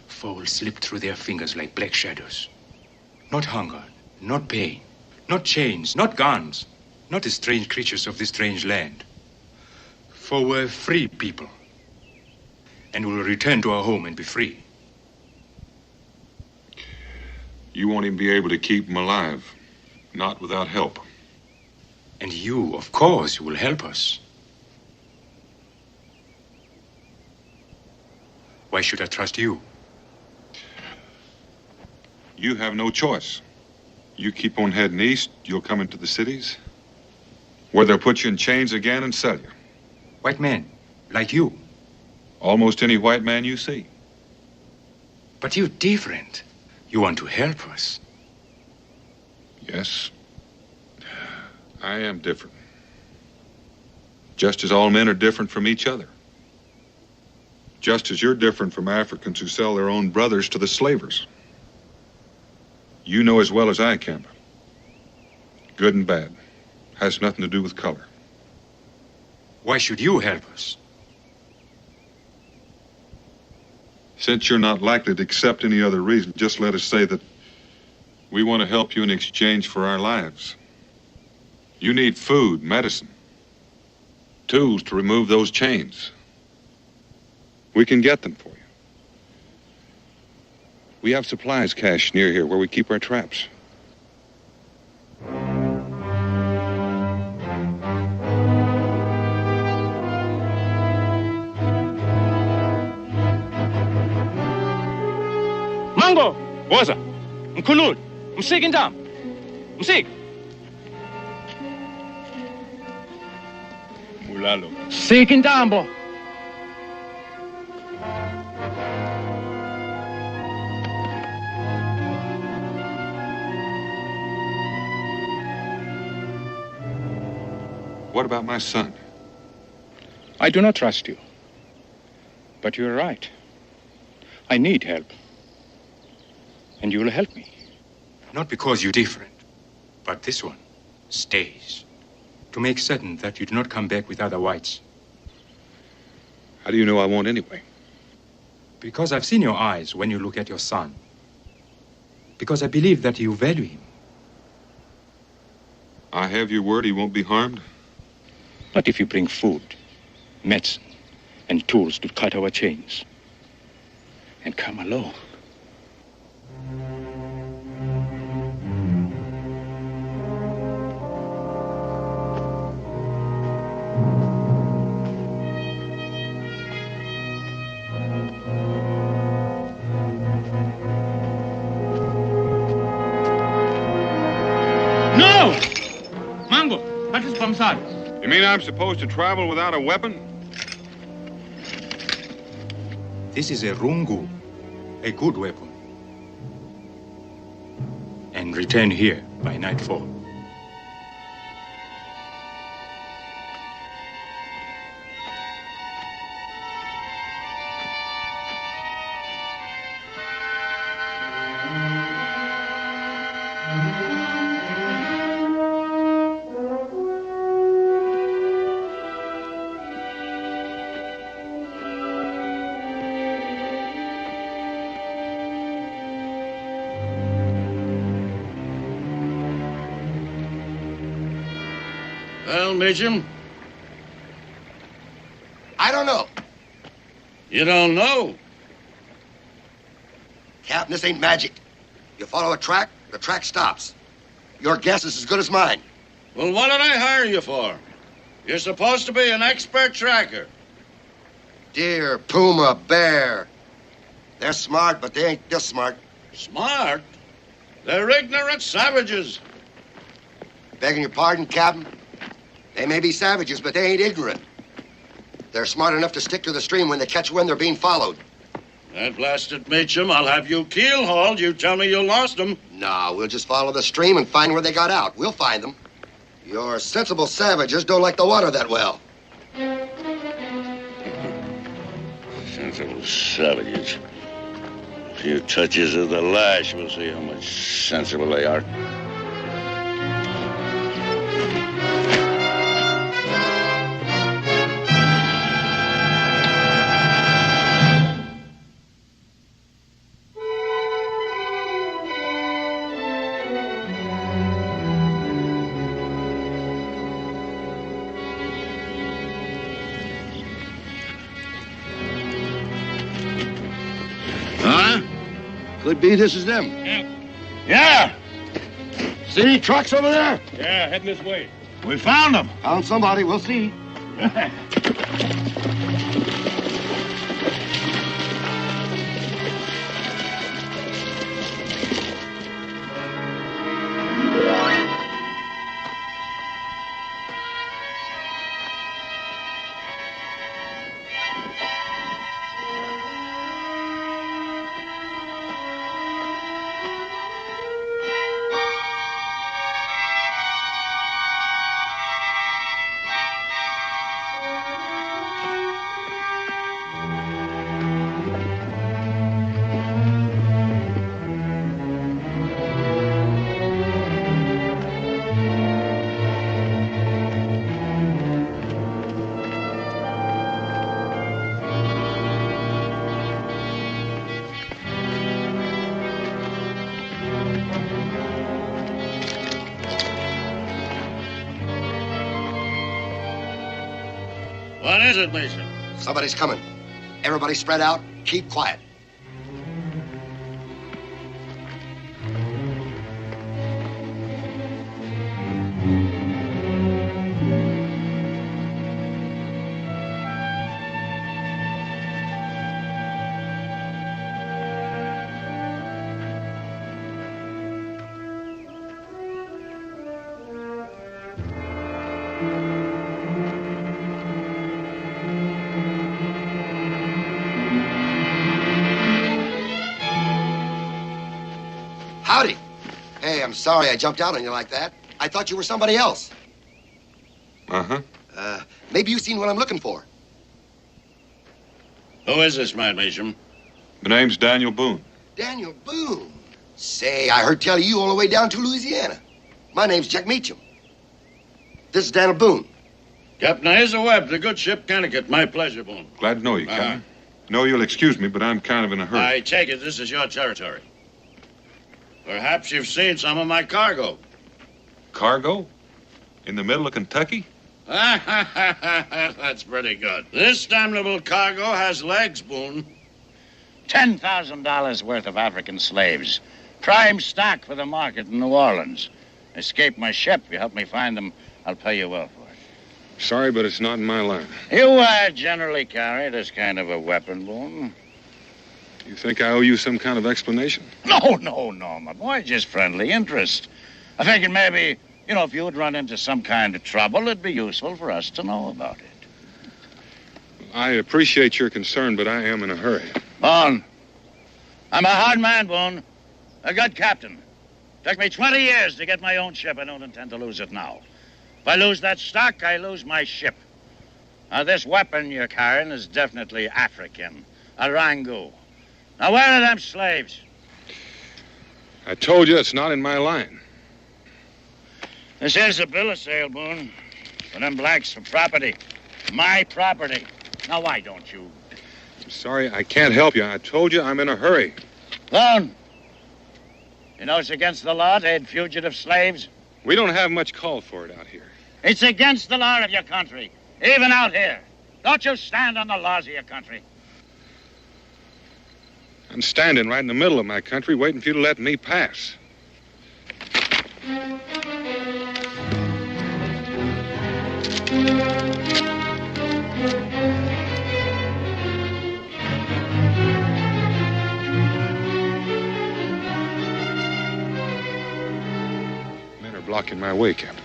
for we'll slip through their fingers like black shadows. Not hunger, not pain, not chains, not guns, not the strange creatures of this strange land. For we're free people, and we'll return to our home and be free. You won't even be able to keep them alive, not without help. And you, of course, will help us. Why should I trust you? You have no choice. You keep on heading east, you'll come into the cities, where they'll put you in chains again and sell you. White men, like you. Almost any white man you see. But you're different. You want to help us. Yes, I am different. Just as all men are different from each other. Just as you're different from Africans who sell their own brothers to the slavers. You know as well as I can. Good and bad. Has nothing to do with color. Why should you help us? Since you're not likely to accept any other reason, just let us say that we want to help you in exchange for our lives. You need food, medicine, tools to remove those chains. We can get them for you. We have supplies cached near here where we keep our traps. Mingo, woza, mkhululi, msiki intamo, msiki. Mulalo. Siki intambo. What about my son? I do not trust you. But you're right. I need help. And you will help me. Not because you're different, but this one stays. To make certain that you do not come back with other whites. How do you know I won't anyway? Because I've seen your eyes when you look at your son. Because I believe that you value him. I have your word he won't be harmed? Not if you bring food, medicine, and tools to cut our chains. And come alone. No! Mingo, that is from side. You mean I'm supposed to travel without a weapon? This is a rungu, a good weapon. And return here by nightfall. Well, Mitchum? I don't know. You don't know? Captain, this ain't magic. You follow a track, the track stops. Your guess is as good as mine. Well, what did I hire you for? You're supposed to be an expert tracker. Deer, puma, bear. They're smart, but they ain't this smart. Smart? They're ignorant savages. Begging your pardon, Captain? They may be savages, but they ain't ignorant. They're smart enough to stick to the stream when they catch wind they're being followed. That blasted Mitchum, I'll have you keel-hauled. You tell me you lost them. No, we'll just follow the stream and find where they got out. We'll find them. Your sensible savages don't like the water that well. Sensible savages. A few touches of the lash, we'll see how much sensible they are. Could be this is them. Yeah. See any trucks over there? Yeah, heading this way. We found them. Found somebody. We'll see. What is it, Mason? Somebody's coming. Everybody spread out. Keep quiet. Howdy. Hey, I'm sorry I jumped out on you like that. I thought you were somebody else. Uh-huh. Maybe you've seen what I'm looking for. Who is this man, Meacham? The name's Daniel Boone. Daniel Boone. Say, I heard tell of you all the way down to Louisiana. My name's Jack Meacham. This is Daniel Boone. Captain Asa Webb, the good ship Connecticut. My pleasure, Boone. Glad to know you, Captain. No, you'll excuse me, but I'm kind of in a hurry. I take it this is your territory. Perhaps you've seen some of my cargo. Cargo? In the middle of Kentucky? That's pretty good. This damnable cargo has legs, Boone. $10,000 worth of African slaves. Prime stock for the market in New Orleans. Escaped my ship. You help me find them, I'll pay you well for it. Sorry, but it's not in my line. You generally carry this kind of a weapon, Boone? You think I owe you some kind of explanation? No, my boy. Just friendly interest. I figured maybe, if you'd run into some kind of trouble, it'd be useful for us to know about it. I appreciate your concern, but I am in a hurry. Boone, I'm a hard man, Boone. A good captain. Took me 20 years to get my own ship. I don't intend to lose it now. If I lose that stock, I lose my ship. Now, this weapon you're carrying is definitely African. A rango. Now, where are them slaves? I told you it's not in my line. This is a bill of sale, Boone. For them blacks for property. My property. Now, why don't you? I'm sorry, I can't help you. I told you I'm in a hurry. Boone, you know it's against the law to aid fugitive slaves? We don't have much call for it out here. It's against the law of your country, even out here. Don't you stand on the laws of your country. I'm standing right in the middle of my country, waiting for you to let me pass. Men are blocking my way, Captain.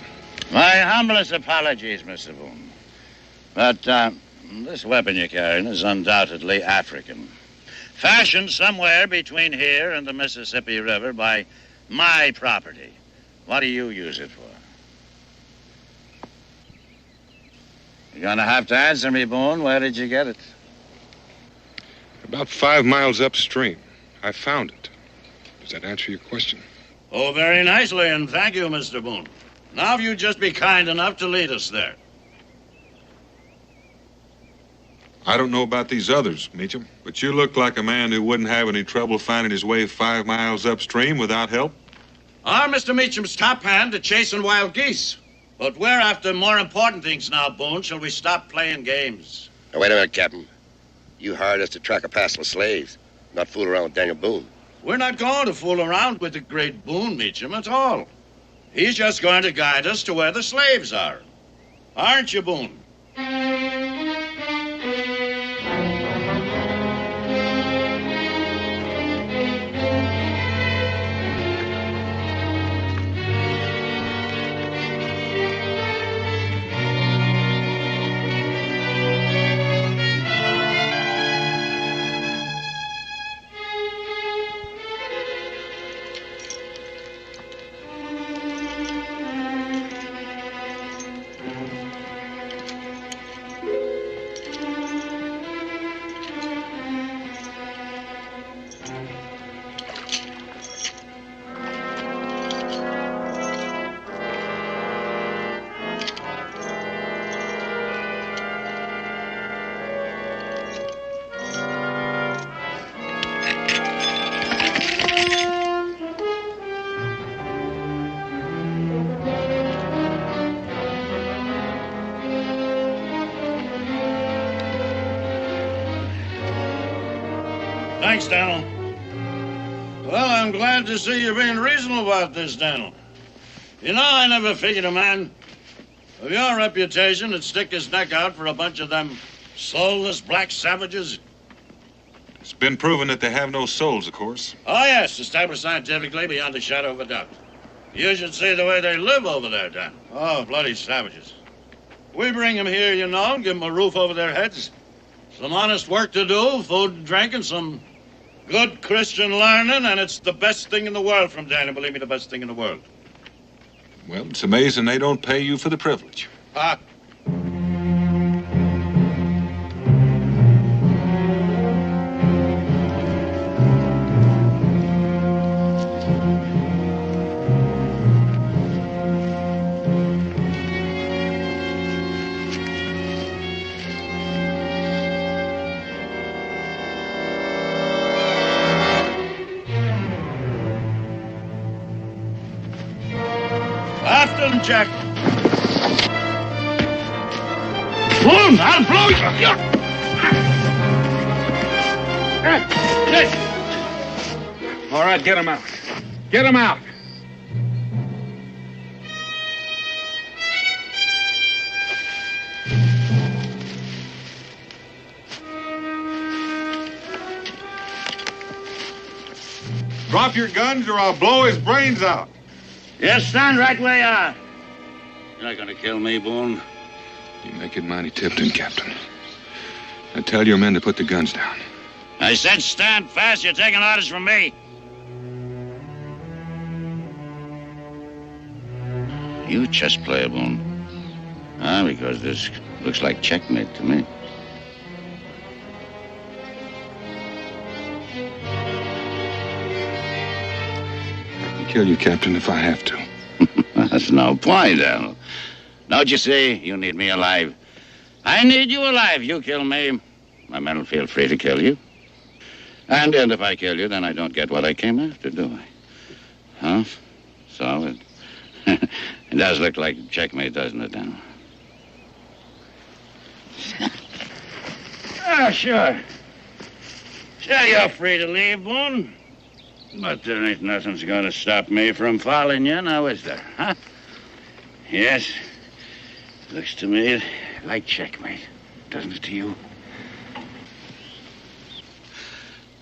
My humblest apologies, Mr. Boone. But this weapon you're carrying is undoubtedly African. Fashioned somewhere between here and the Mississippi River by my property. What do you use it for? You're gonna have to answer me, Boone. Where did you get it? About 5 miles upstream. I found it. Does that answer your question? Oh, very nicely, and thank you, Mr. Boone. Now, if you'd just be kind enough to lead us there. I don't know about these others, Meacham, but you look like a man who wouldn't have any trouble finding his way 5 miles upstream without help. I'm Mr. Meacham's top hand at chasing wild geese. But we're after more important things now, Boone. Shall we stop playing games? Now, wait a minute, Captain. You hired us to track a passel of slaves, not fool around with Daniel Boone. We're not going to fool around with the great Boone, Meacham, at all. He's just going to guide us to where the slaves are. Aren't you, Boone? Thanks, Daniel. Well, I'm glad to see you being reasonable about this, Daniel. You know, I never figured a man of your reputation would stick his neck out for a bunch of them soulless black savages. It's been proven that they have no souls, of course. Oh, yes, established scientifically beyond a shadow of a doubt. You should see the way they live over there, Dan. Oh, bloody savages. We bring them here, you know, and give them a roof over their heads. Some honest work to do, food and drink, and some good Christian learning, and it's the best thing in the world from Daniel. Believe me, the best thing in the world. Well, it's amazing they don't pay you for the privilege. Ah. Jack. Boone, I'll blow you. All right, get him out. Get him out. Drop your guns or I'll blow his brains out. Yes, stand right where you are. You're not going to kill me, Boone. You make it mighty tempting, Captain. Now tell your men to put the guns down. I said stand fast. You're taking orders from me. You chess player, Boone. Ah, because this looks like checkmate to me. I can kill you, Captain, if I have to. That's no point, Daniel. Don't you see? You need me alive. I need you alive. You kill me, my men will feel free to kill you. And if I kill you, then I don't get what I came after, do I? Huh? So it does look like checkmate, doesn't it, Daniel? Oh, sure. Sure, you're free to leave, Boone. But there ain't nothing's gonna stop me from following you, now is there, huh? Yes. Looks to me like checkmate, doesn't it to you?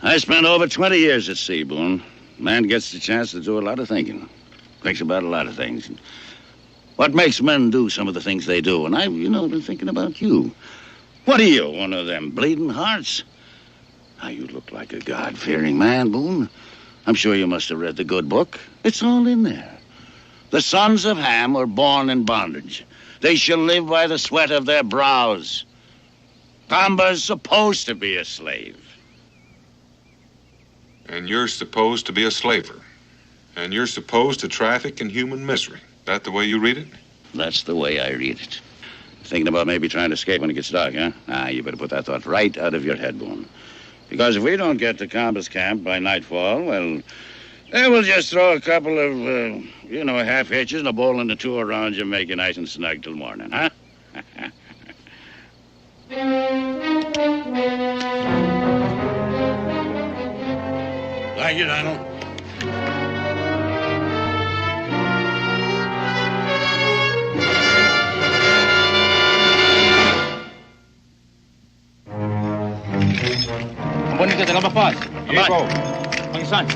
I spent over 20 years at sea, Boone. Man gets the chance to do a lot of thinking. Thinks about a lot of things. What makes men do some of the things they do? And I've, been thinking about you. What are you, one of them bleeding hearts? Now, you look like a God-fearing man, Boone. I'm sure you must have read the good book. It's all in there. The sons of Ham were born in bondage. They shall live by the sweat of their brows. Tamba's supposed to be a slave. And you're supposed to be a slaver. And you're supposed to traffic in human misery. That the way you read it? That's the way I read it. Thinking about maybe trying to escape when it gets dark, huh? Ah, you better put that thought right out of your head, Boone. Because if we don't get to Tamba's camp by nightfall, well, they will just throw a couple of, half hitches and a bowl and the two around you, make you nice and snug till morning, huh? Thank you, Daniel. Bonita de la Paz. Diego. Pangsan.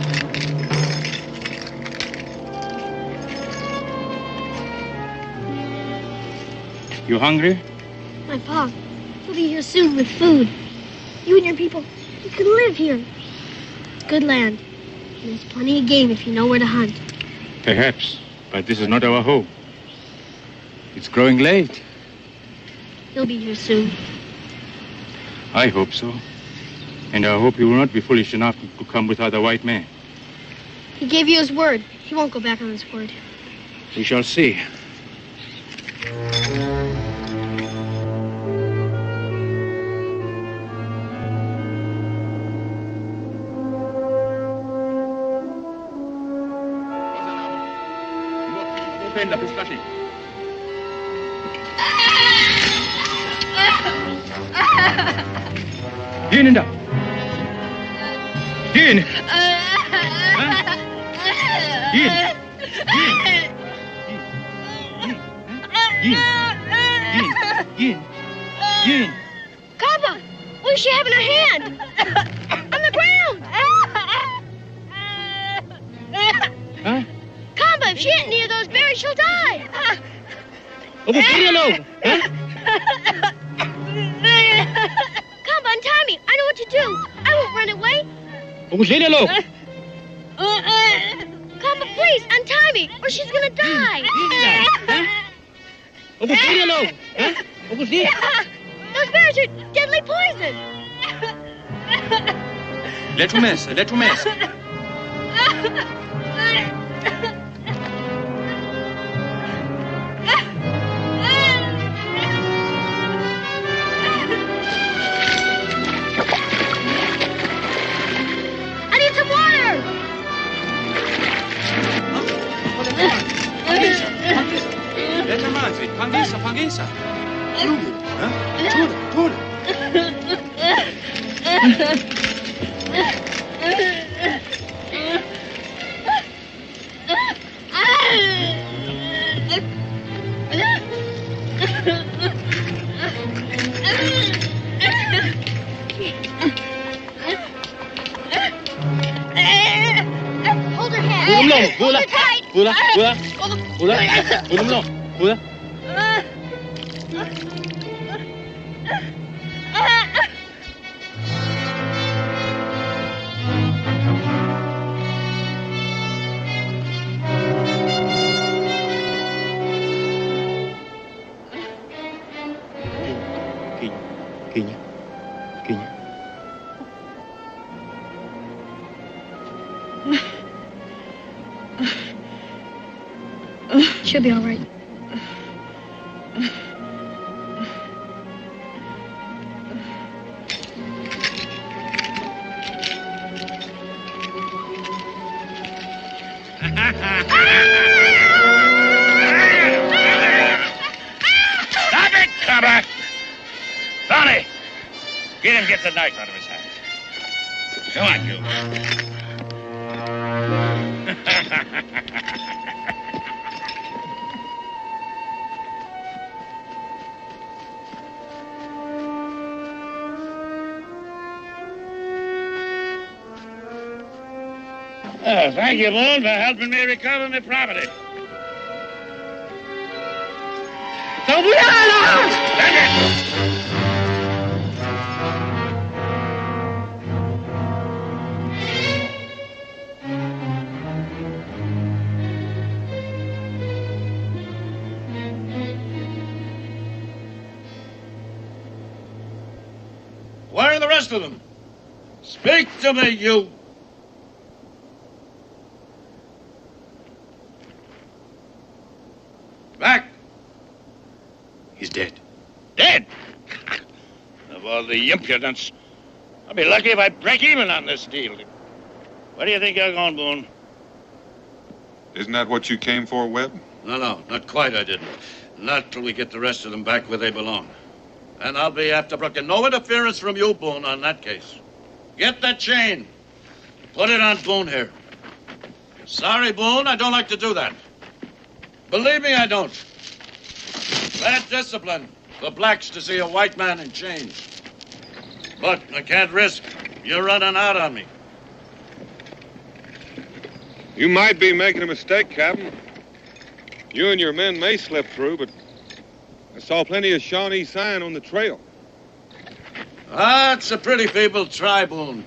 You hungry? My pa, he'll be here soon with food. You and your people, you can live here. It's good land. And there's plenty of game if you know where to hunt. Perhaps, but this is not our home. It's growing late. He'll be here soon. I hope so. And I hope he will not be foolish enough to come with other white men. He gave you his word. He won't go back on his word. We shall see. Vienen da. Yin. Yin. Kaba, what is she having her hand? On the ground. Huh? Kaba, if she ain't near those berries, she'll die. Over here, huh? Kaba, untie me. I know what to do. I won't run away. Over here, Kaba, please, untie me, or she's gonna die. Over here, huh? Over here. Those berries are deadly poison. Let you mess. I need some water. Pangisa. Hold her hand. Hold her tight. She'll be all right. Stop it, Cobber! Bonnie, get the knife out of his hands. Come on, you. Oh, thank you, Boone, for helping me recover my property. Where are the rest of them? Speak to me, you. Back. He's dead. Dead? Of all the impudence. I'll be lucky if I break even on this deal. Where do you think you're going, Boone? Isn't that what you came for, Webb? No, not quite, I didn't. Not till we get the rest of them back where they belong. And I'll be after brooking no interference from you, Boone, on that case. Get that chain. Put it on Boone here. Sorry, Boone, I don't like to do that. Believe me, I don't. Bad discipline for blacks to see a white man in chains. But I can't risk you running out on me. You might be making a mistake, Captain. You and your men may slip through, but I saw plenty of Shawnee sign on the trail. That's a pretty feeble try, Boone.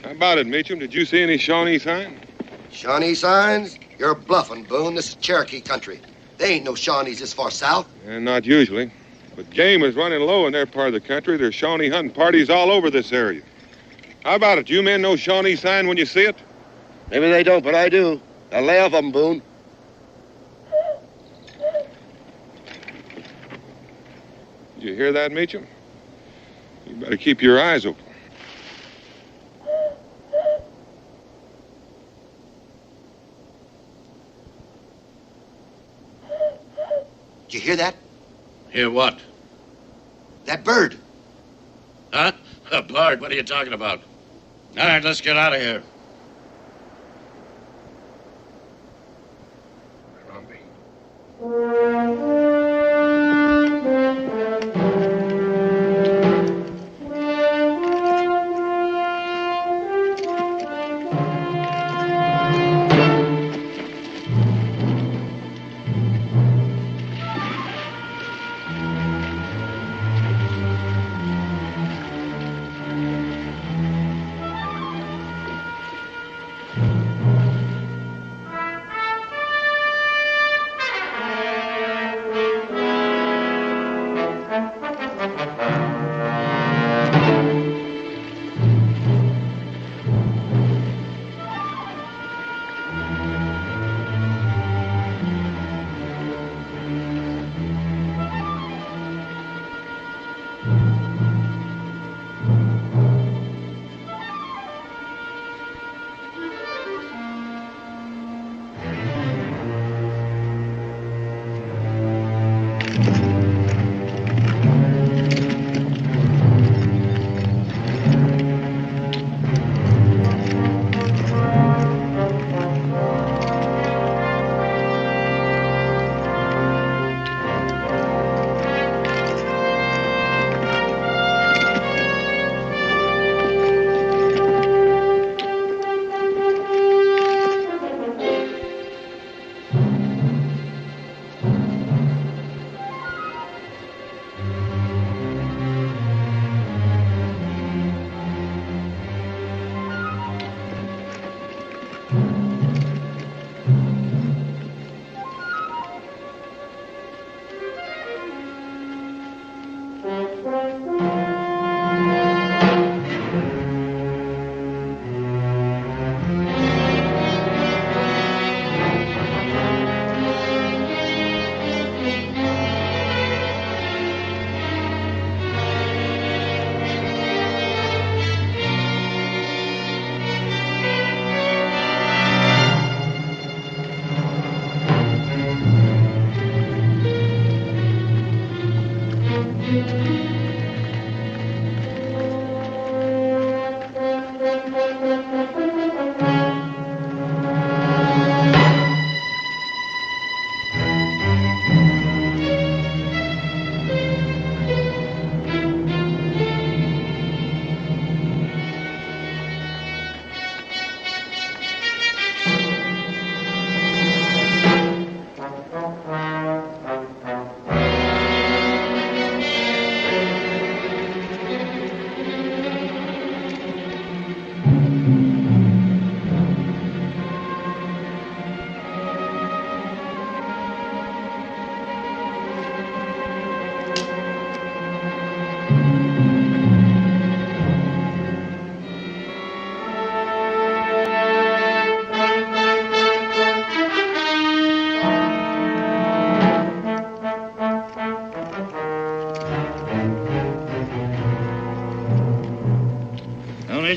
How about it, Meacham? Did you see any Shawnee sign? Shawnee signs? You're bluffing, Boone. This is Cherokee country. They ain't no Shawnees this far south. Not usually. But game is running low in their part of the country. There's Shawnee hunting parties all over this area. How about it? You men know Shawnee sign when you see it? Maybe they don't, but I do. Now lay off them, Boone. Did you hear that, Meacham? You better keep your eyes open. Did you hear that? Hear what? That bird. Huh? A bird? What are you talking about? All right, let's get out of here.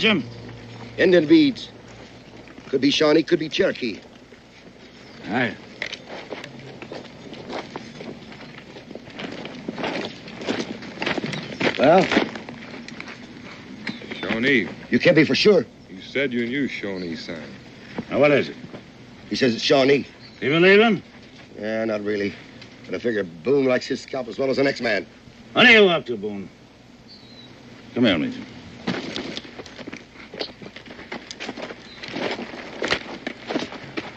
Jim? Indian beads. Could be Shawnee, could be Cherokee. Aye. Well? Shawnee. You can't be for sure. You said you knew Shawnee, son. Now, what is it? He says it's Shawnee. You believe him? Yeah, not really. But I figure Boone likes his scalp as well as the next man. What are you up to, Boone? Come here, Major.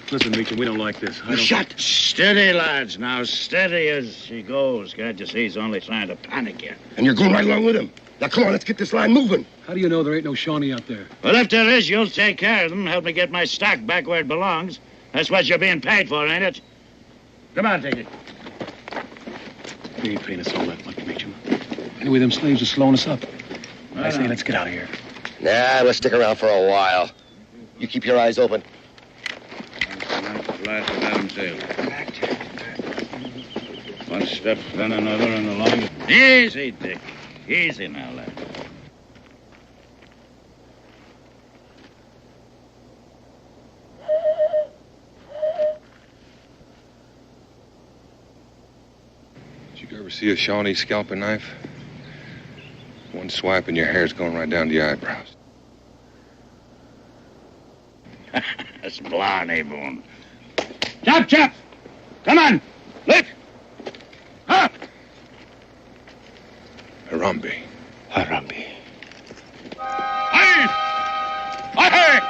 Listen, Meacham, we don't like this. Shut! Steady, lads. Now, steady as she goes. Can't you see he's only trying to panic you? And you're going right along with him. Now, come on, let's get this line moving. How do you know there ain't no Shawnee out there? Well, if there is, you'll take care of them. Help me get my stock back where it belongs. That's what you're being paid for, ain't it? Come on, take it. You ain't paying us all that much, Meacham. Anyway, them slaves are slowing us up. I say, let's get out of here. Nah, we'll stick around for a while. You keep your eyes open. Flat with Adam's sail. One step, then another, and along. Easy, Dick. Easy now, lad. Did you ever see a Shawnee scalping knife? One swipe and your hair's going right down to your eyebrows. That's Blarney, Boone. Chap! Come on! Look! Up! Harambe. Hey! Hey!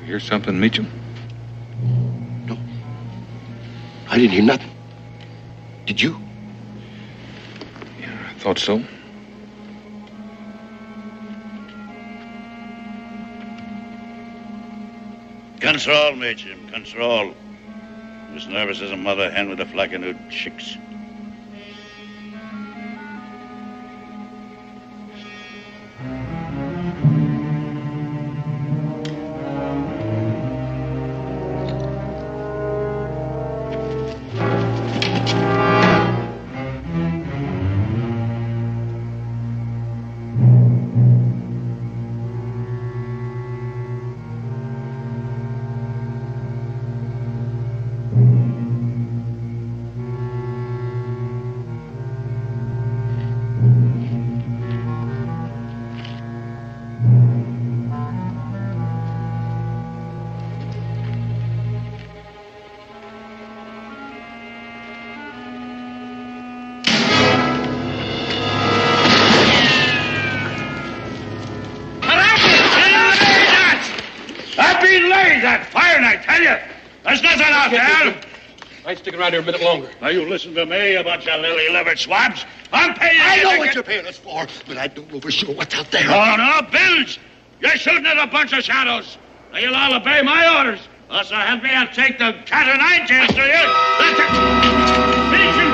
Hear something, Meacham? No. I didn't hear nothing. Did you? Yeah, I thought so. Control, Meacham, control. I'm as nervous as a mother hen with a flock of new chicks. There's nothing out there. I'd stick around here a minute longer. Now, you listen to me, you bunch of lily-livered swabs. I'm paying you. I know what you're paying us for, but I don't know for sure what's out there. Oh, no, bills. You're shooting at a bunch of shadows. Now, you'll all obey my orders. Or so help me, I'll take the cat o' nine tails to you. That's it. Finish him.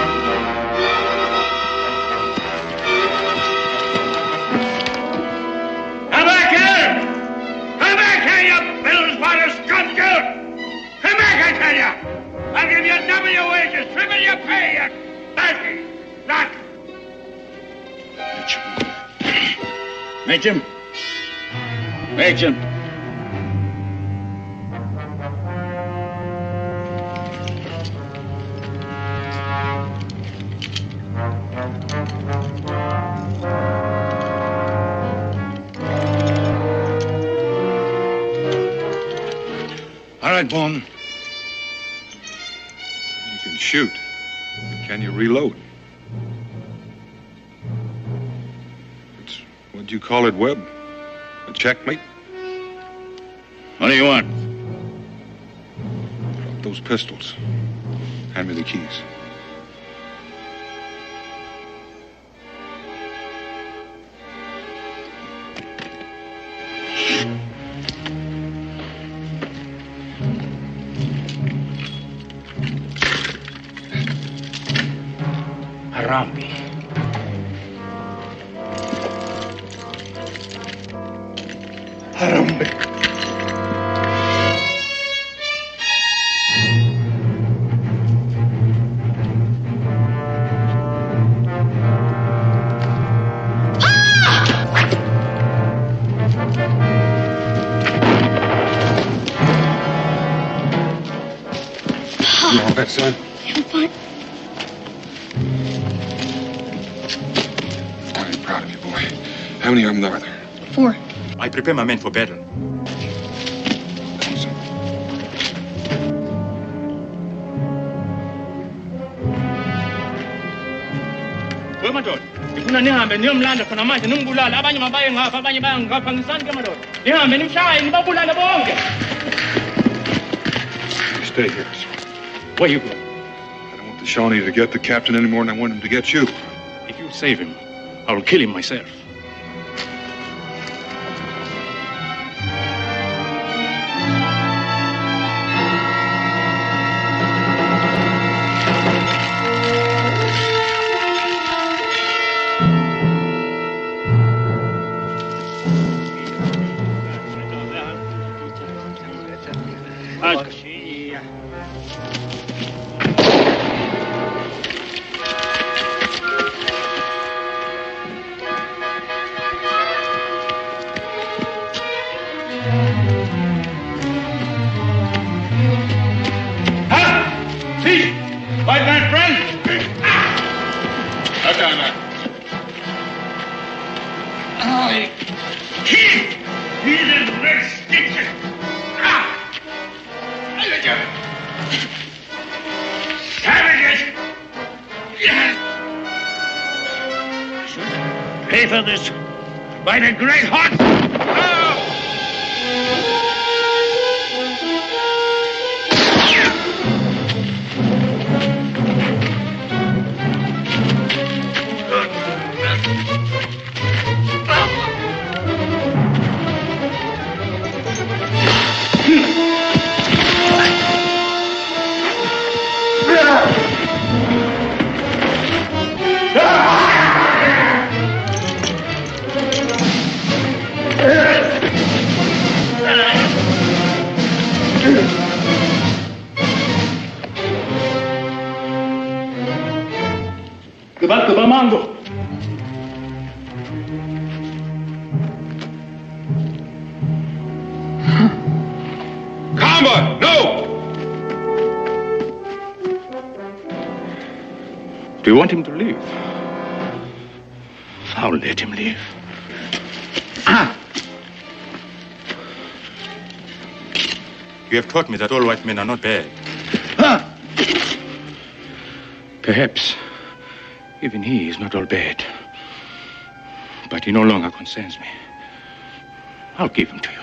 Come back here. Come back here, you bills water scoundrel. Come back, I tell you! I'll give you double your wages, triple your pay, you dirty rat! Meacham! All right, Boone. You can shoot. Can you reload? It's, what'd you call it, Webb? A checkmate? What do you want? Drop those pistols. Hand me the keys. Harambe. Harambe. You all right, son? I'm fine. I'm proud of you, boy. How many of them are there? 4. I prepare my men for battle. Madoda, ngifuna nihambe niyomlanda khona manje nimbulala abanye mabaye ngapha abanye bayangapha ngisani ke madoda. Nihambe nimshaye nibabulale bonke. Stay here. Where you going? I don't want the Shawnee to get the captain any more than I want him to get you. you save him, I will kill him myself. Pay for this by the great heart! Mango. Kamba, no! Do you want him to leave? I'll let him leave. You have taught me that all white men are not bad. Perhaps even he is not all bad. But he no longer concerns me. I'll give him to you.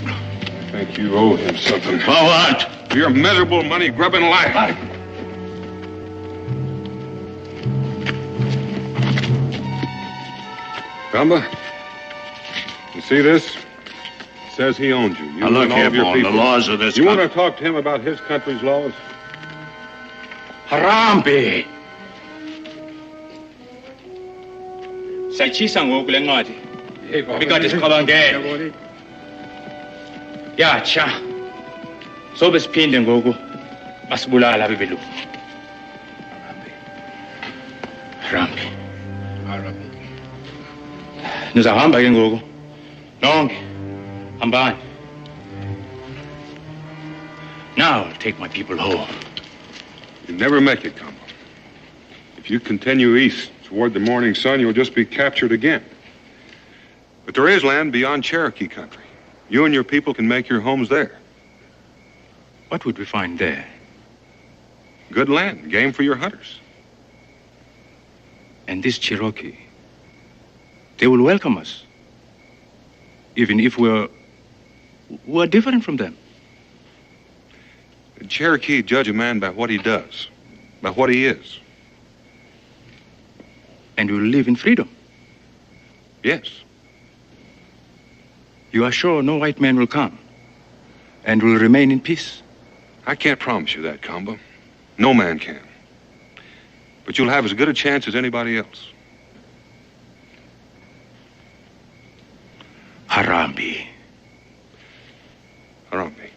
I think you owe him something. For what? For your miserable, money-grubbing life. Kamba, you see this? It says he owns you. Now look here, Boone, the laws of this You want to talk to him about his country's laws? Harambe! Saychisa ngoku le ncwadi. Bikade siqabangele. Yatsha. Sobe siphinde ngoku basibulala bebelungu. Harambe. Nizahamba ke ngoku. Nonke. Hambani. Now I'll take my people home. You'll never make it, Kamba. If you continue east toward the morning sun, you'll just be captured again. But there is land beyond Cherokee country. You and your people can make your homes there. What would we find there? Good land, game for your hunters. And this Cherokee, they will welcome us. Even if we're different from them. The Cherokee judge a man by what he does, by what he is. And we'll live in freedom. Yes. You are sure no white man will come and will remain in peace? I can't promise you that, Kamba. No man can. But you'll have as good a chance as anybody else. Harambe. Harambe.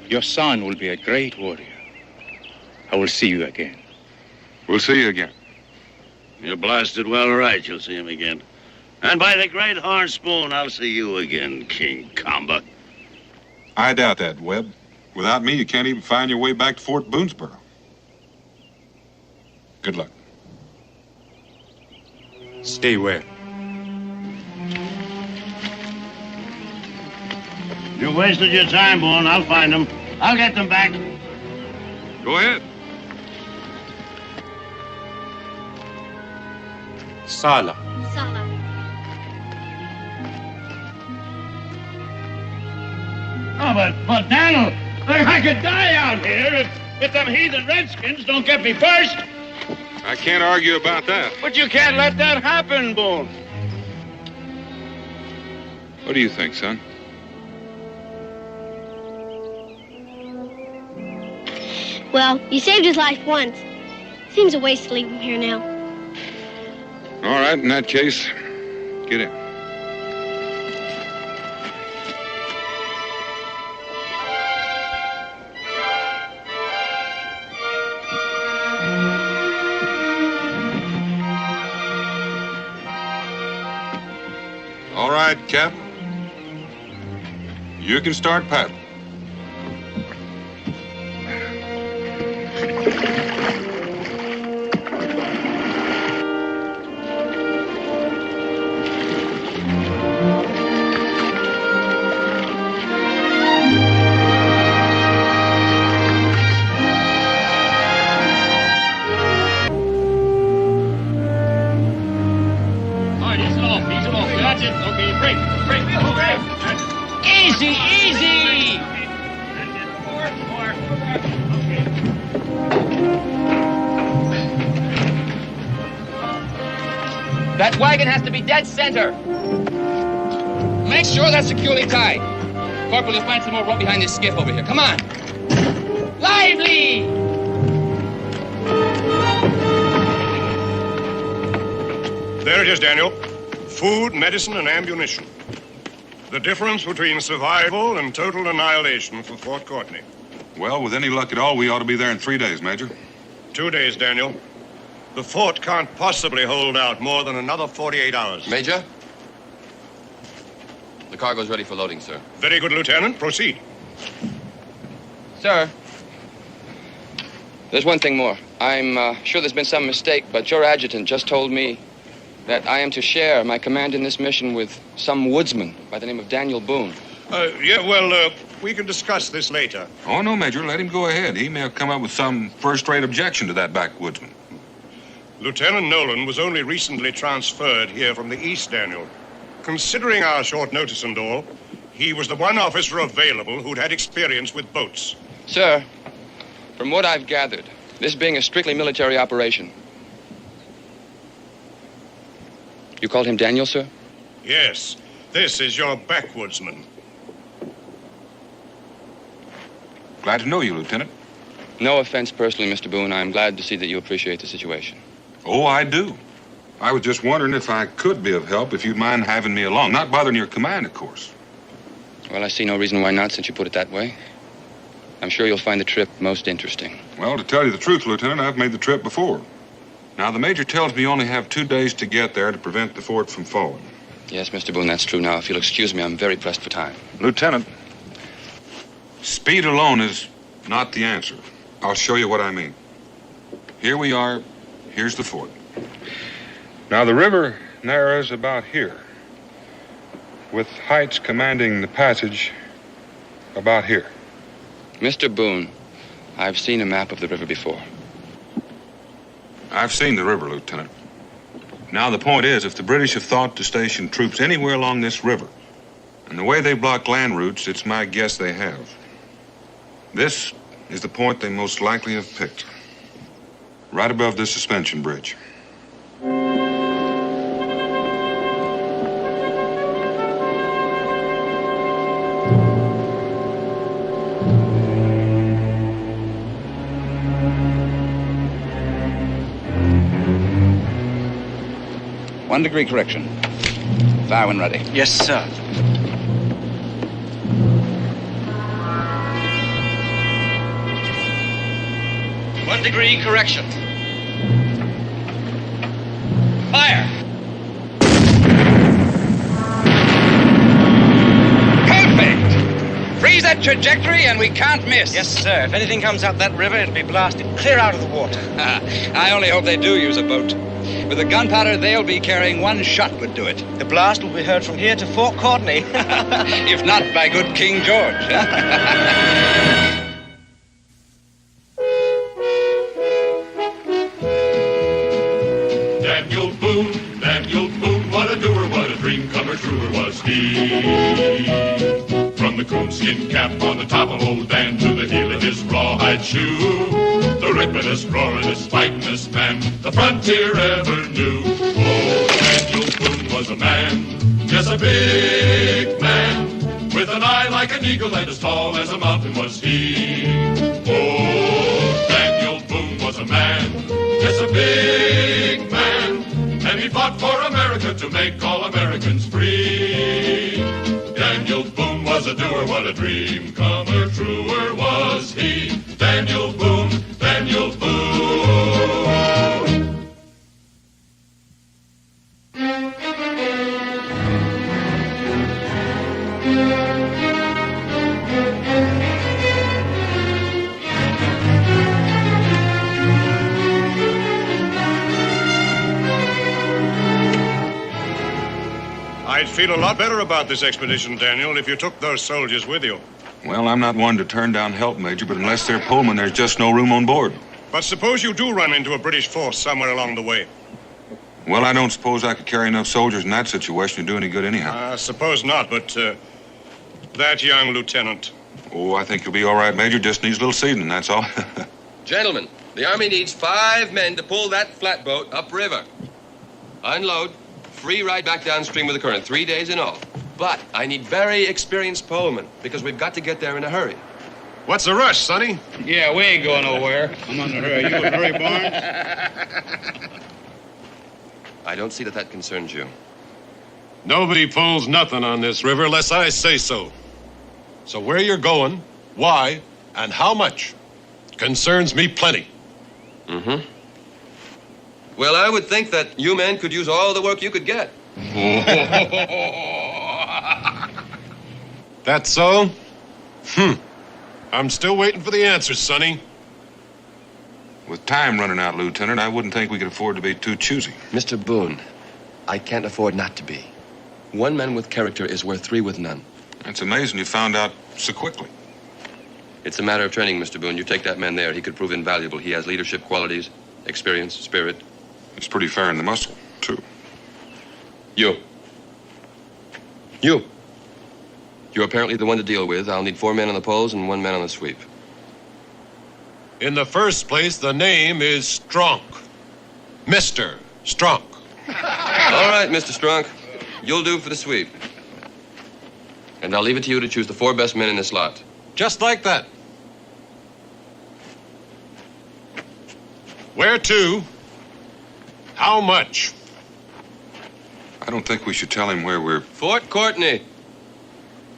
Your son will be a great warrior. I will see you again. We'll see you again. You're blasted well right you'll see him again. And by the great horn spoon, I'll see you again, King Kamba. I doubt that, Webb. Without me, you can't even find your way back to Fort Boonesboro. Good luck. Stay where? You wasted your time, Boone. I'll find them. I'll get them back. Go ahead. Sala. Oh, but Daniel, I could die out here if them heathen redskins don't get me first. I can't argue about that. But you can't let that happen, Boone. What do you think, son? Well, you saved his life once. Seems a waste to leave him here now. All right, in that case, get in. All right, Captain. You can start paddling. Easy! That wagon has to be dead center. Make sure that's securely tied. Corporal, you'll find some more rope behind this skiff over here. Come on. Lively! There it is, Daniel. Food, medicine, and ammunition. The difference between survival and total annihilation for Fort Courtney. Well, with any luck at all, we ought to be there in 3 days, Major. 2 days, Daniel. The fort can't possibly hold out more than another 48 hours. Major? The cargo's ready for loading, sir. Very good, Lieutenant. Proceed. Sir, there's one thing more. I'm sure there's been some mistake, but your adjutant just told me that I am to share my command in this mission with some woodsman by the name of Daniel Boone. We can discuss this later. Oh, no, Major. Let him go ahead. He may have come up with some first-rate objection to that backwoodsman. Lieutenant Nolan was only recently transferred here from the East, Daniel. Considering our short notice and all, he was the one officer available who'd had experience with boats. Sir, from what I've gathered, this being a strictly military operation. You called him Daniel, sir? Yes, this is your backwoodsman. Glad to know you, Lieutenant. No offense personally, Mr. Boone. I'm glad to see that you appreciate the situation. Oh, I do. I was just wondering if I could be of help, if you'd mind having me along. Not bothering your command, of course. Well, I see no reason why not, since you put it that way. I'm sure you'll find the trip most interesting. Well, to tell you the truth, Lieutenant, I've made the trip before. Now, the Major tells me you only have 2 days to get there to prevent the fort from falling. Yes, Mr. Boone, that's true. Now, if you'll excuse me, I'm very pressed for time. Lieutenant, speed alone is not the answer. I'll show you what I mean. Here we are. Here's the fort. Now, the river narrows about here, with heights commanding the passage about here. Mr. Boone, I've seen a map of the river before. I've seen the river, Lieutenant. Now, the point is, if the British have thought to station troops anywhere along this river, and the way they block land routes, it's my guess they have. This is the point they most likely have picked. Right above this suspension bridge. One degree correction. Fire when ready. Yes, sir. 1 degree correction. Fire! Perfect! Freeze that trajectory and we can't miss. Yes, sir. If anything comes out that river, it'll be blasted clear out of the water. I only hope they do use a boat. With the gunpowder they'll be carrying, one shot would do it. The blast will be heard from here to Fort Courtney. If not, by good King George. Daniel Boone, what a doer, what a dream comer truer was he. From the coonskin cap on the top of old Dan to the heel of his rawhide shoe, the rippin'est, roaring'est, fighting'est man the frontier ever knew. Oh, Daniel Boone was a man, yes, a big man, with an eye like an eagle and as tall as a mountain was he. Oh, Daniel Boone was a man, yes, a big man, and he fought for America to make all Americans free. Daniel Boone was a doer, what a dream comer truer was he. Daniel Boone, Daniel Boone. I'd feel a lot better about this expedition, Daniel, if you took those soldiers with you. Well, I'm not one to turn down help, Major, but unless they're Pullman, there's just no room on board. But suppose you do run into a British force somewhere along the way. Well, I don't suppose I could carry enough soldiers in that situation to do any good anyhow. Suppose not, but that young lieutenant. Oh, I think he'll be all right, Major. Just needs a little seasoning, that's all. Gentlemen, the Army needs 5 men to pull that flatboat upriver. Unload. Free ride back downstream with the current, 3 days in all. But I need very experienced polemen, because we've got to get there in a hurry. What's the rush, Sonny? Yeah, we ain't going nowhere. I'm on the hurry. You in a hurry, Barnes? I don't see that concerns you. Nobody pulls nothing on this river unless I say so. So where you're going, why, and how much concerns me plenty. Mm-hmm. Well, I would think that you men could use all the work you could get. That's so? I'm still waiting for the answers, Sonny. With time running out, Lieutenant, I wouldn't think we could afford to be too choosy. Mr. Boone, I can't afford not to be. 1 man with character is worth 3 with none. It's amazing you found out so quickly. It's a matter of training, Mr. Boone. You take that man there, he could prove invaluable. He has leadership qualities, experience, spirit. He's pretty fair in the muscle, too. You. You're apparently the one to deal with. I'll need 4 men on the poles and 1 man on the sweep. In the first place, the name is Stronk. Mr. Stronk. All right, Mr. Stronk. You'll do for the sweep. And I'll leave it to you to choose the 4 best men in this lot. Just like that. Where to? How much? I don't think we should tell him where we're... Fort Courtney.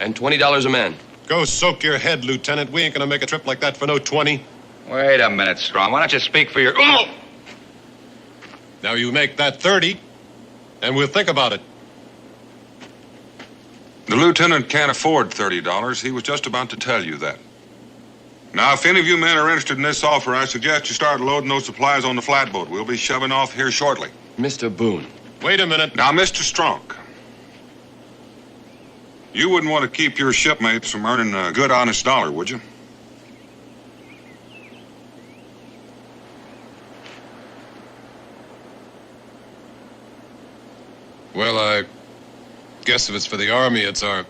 And $20 a man. Go soak your head, Lieutenant. We ain't gonna make a trip like that for no 20. Wait a minute, Strong. Why don't you speak for your... Oh! Now you make that 30, and we'll think about it. The lieutenant can't afford $30. He was just about to tell you that. Now, if any of you men are interested in this offer, I suggest you start loading those supplies on the flatboat. We'll be shoving off here shortly. Mr. Boone. Wait a minute. Now, Mr. Stronk. You wouldn't want to keep your shipmates from earning a good, honest dollar, would you? Well, I guess if it's for the Army, it's our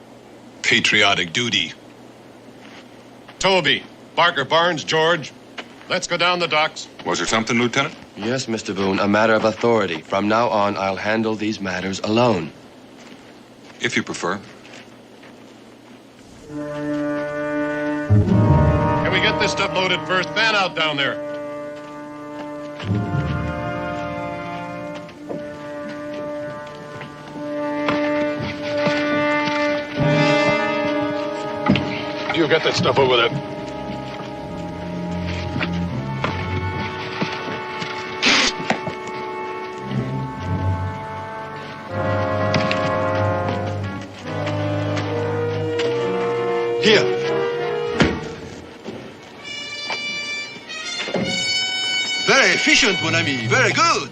patriotic duty. Toby, Parker, Barnes, George, let's go down the docks. Was there something, Lieutenant? Yes, Mr. Boone, a matter of authority. From now on, I'll handle these matters alone. If you prefer. Can we get this stuff loaded first? Fan out down there. You get that stuff over there. Here. Very efficient, mon ami. Very good.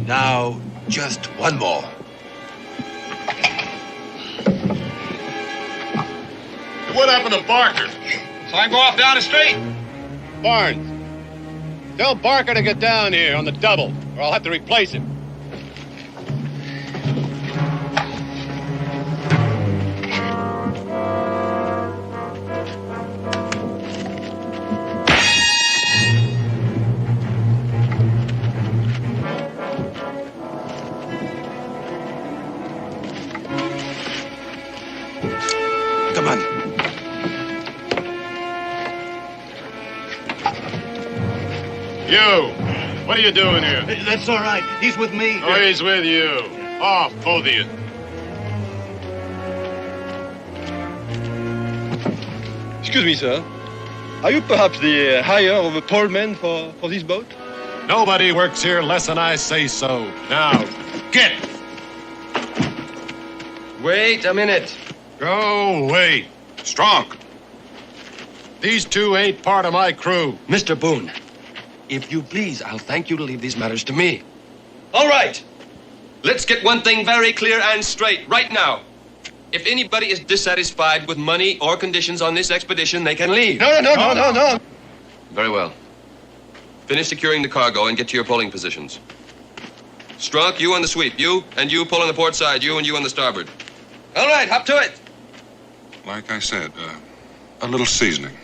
Now, just one more. What happened to Barker? So I go off down the street. Barnes, tell Barker to get down here on the double, or I'll have to replace him. Come on. You, what are you doing here? That's all right. He's with me. Oh, he's with you. Off, both of you. Excuse me, sir. Are you perhaps the hire of a poleman for this boat? Nobody works here less than I say so. Now, get it. Wait a minute. Go away. Strong. These two ain't part of my crew. Mr. Boone, if you please, I'll thank you to leave these matters to me. All right. Let's get one thing very clear and straight right now. If anybody is dissatisfied with money or conditions on this expedition, they can leave. No. Very well. Finish securing the cargo and get to your polling positions. Strunk, you on the sweep. You and you pull on the port side. You and you on the starboard. All right, hop to it. Like I said, a little seasoning.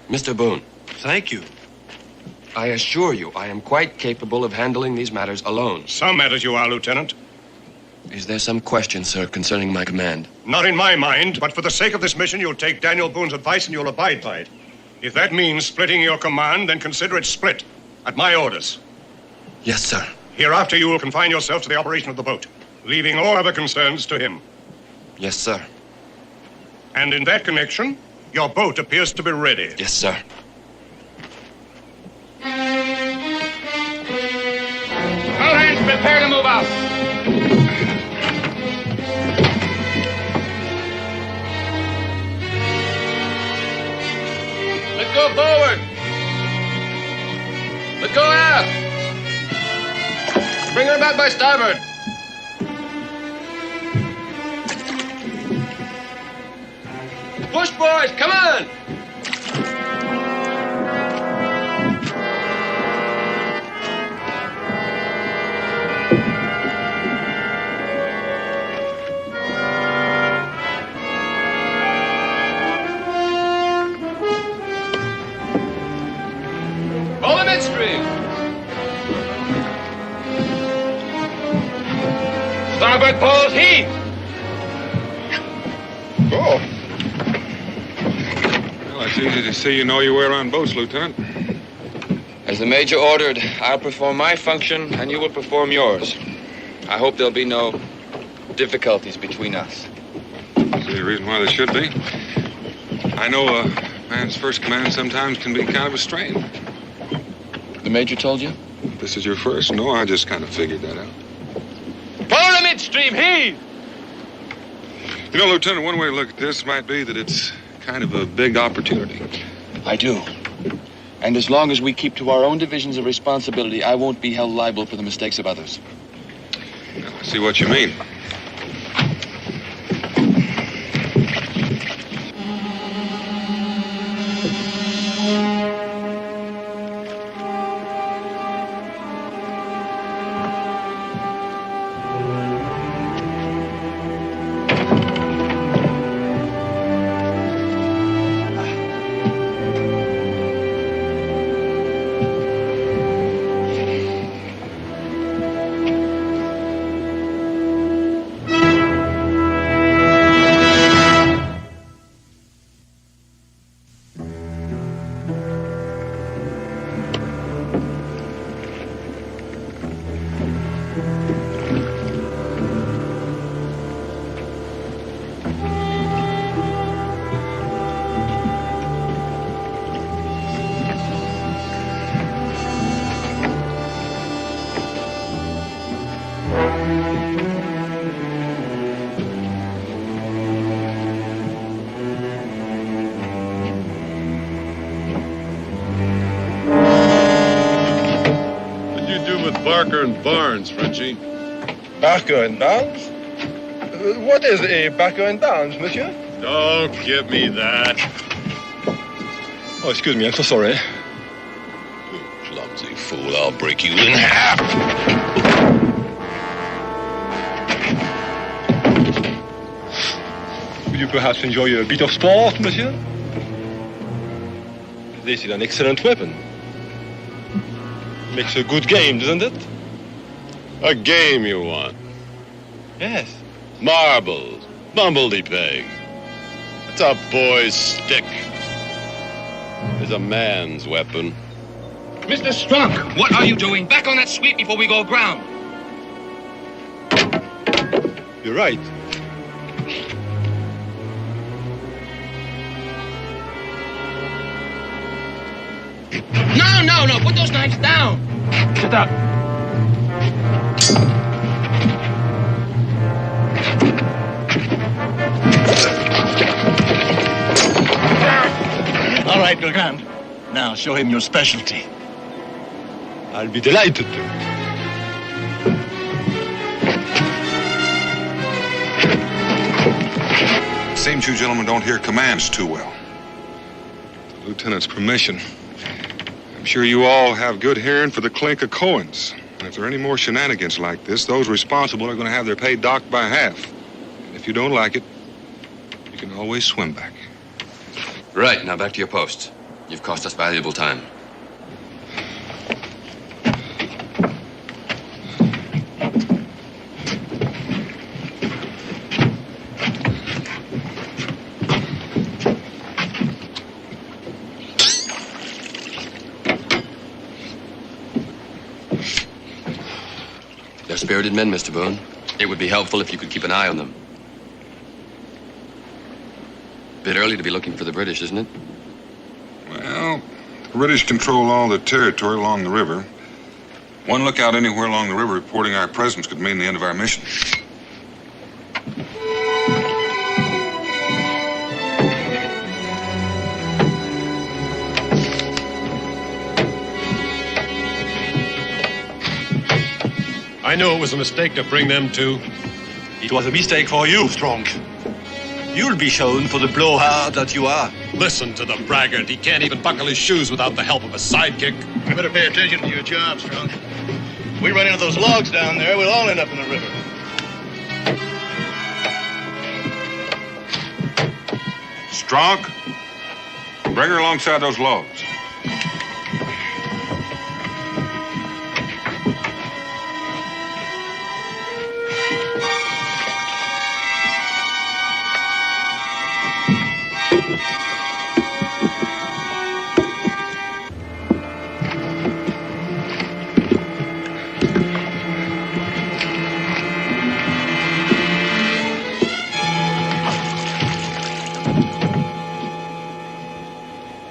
Mr. Boone. Thank you. I assure you, I am quite capable of handling these matters alone. Some matters you are, Lieutenant. Is there some question, sir, concerning my command? Not in my mind, but for the sake of this mission, you'll take Daniel Boone's advice and you'll abide by it. If that means splitting your command, then consider it split, at my orders. Yes, sir. Hereafter, you will confine yourself to the operation of the boat, leaving all other concerns to him. Yes, sir. And in that connection, your boat appears to be ready. Yes, sir. All hands prepare to move out. Let's go forward. Let's go aft. Bring her back by starboard. Push, boys, come on! Pull the midstream. Starboard poles, heave! Oh. Well, it's easy to see you know your way around boats, Lieutenant. As the Major ordered, I'll perform my function and you will perform yours. I hope there'll be no difficulties between us. See the reason why there should be. I know a man's first command sometimes can be kind of a strain. The Major told you? This is your first? No, I just kind of figured that out. Pull the midstream, heave! You know, Lieutenant, one way to look at this might be that it's kind of a big opportunity. I do. And as long as we keep to our own divisions of responsibility, I won't be held liable for the mistakes of others. I see what you mean. Barnes, Frenchie. Parker and Barnes? What is a Parker and Barnes, monsieur? Don't give me that. Oh, excuse me, I'm so sorry. You clumsy fool, I'll break you in half. Would you perhaps enjoy a bit of sport, monsieur? This is an excellent weapon. Makes a good game, doesn't it? A game you want? Yes. Marbles, bumblebee peg. It's a boy's stick. It's a man's weapon. Mr. Strunk, what are you doing? Back on that sweep before we go aground. You're right. No, put those knives down. Sit up. All right, Legrand. Now show him your specialty. I'll be delighted to. Seems you gentlemen don't hear commands too well. The lieutenant's permission. I'm sure you all have good hearing for the clink of coins. And if there are any more shenanigans like this, those responsible are going to have their pay docked by half. And if you don't like it, you can always swim back. Right, now back to your posts. You've cost us valuable time. They're spirited men, Mr. Boone. It would be helpful if you could keep an eye on them. Bit early to be looking for the British, isn't it? Well, the British control all the territory along the river. One lookout anywhere along the river reporting our presence could mean the end of our mission. I knew it was a mistake to bring them too. It was a mistake for you, Strong. You'll be shown for the blowhard that you are. Listen to the braggart. He can't even buckle his shoes without the help of a sidekick. You better pay attention to your job, Strong. We run into those logs down there, we'll all end up in the river. Strong, bring her alongside those logs.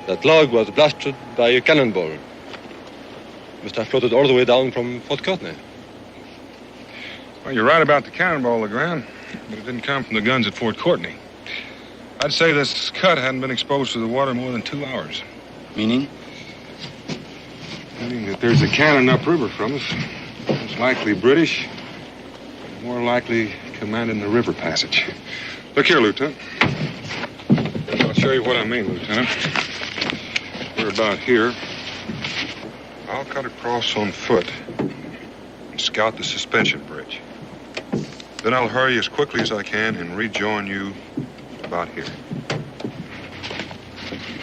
That log was blasted by a cannonball. Must have floated all the way down from Fort Courtney. Well, you're right about the cannonball, Legrand, but it didn't come from the guns at Fort Courtney. I'd say this cut hadn't been exposed to the water more than 2 hours. Meaning? Meaning that there's a cannon upriver from us. Most likely British, more likely commanding the river passage. Look here, Lieutenant. I'll show you what I mean, Lieutenant. We're about here. I'll cut across on foot and scout the suspension bridge. Then I'll hurry as quickly as I can and rejoin you about here.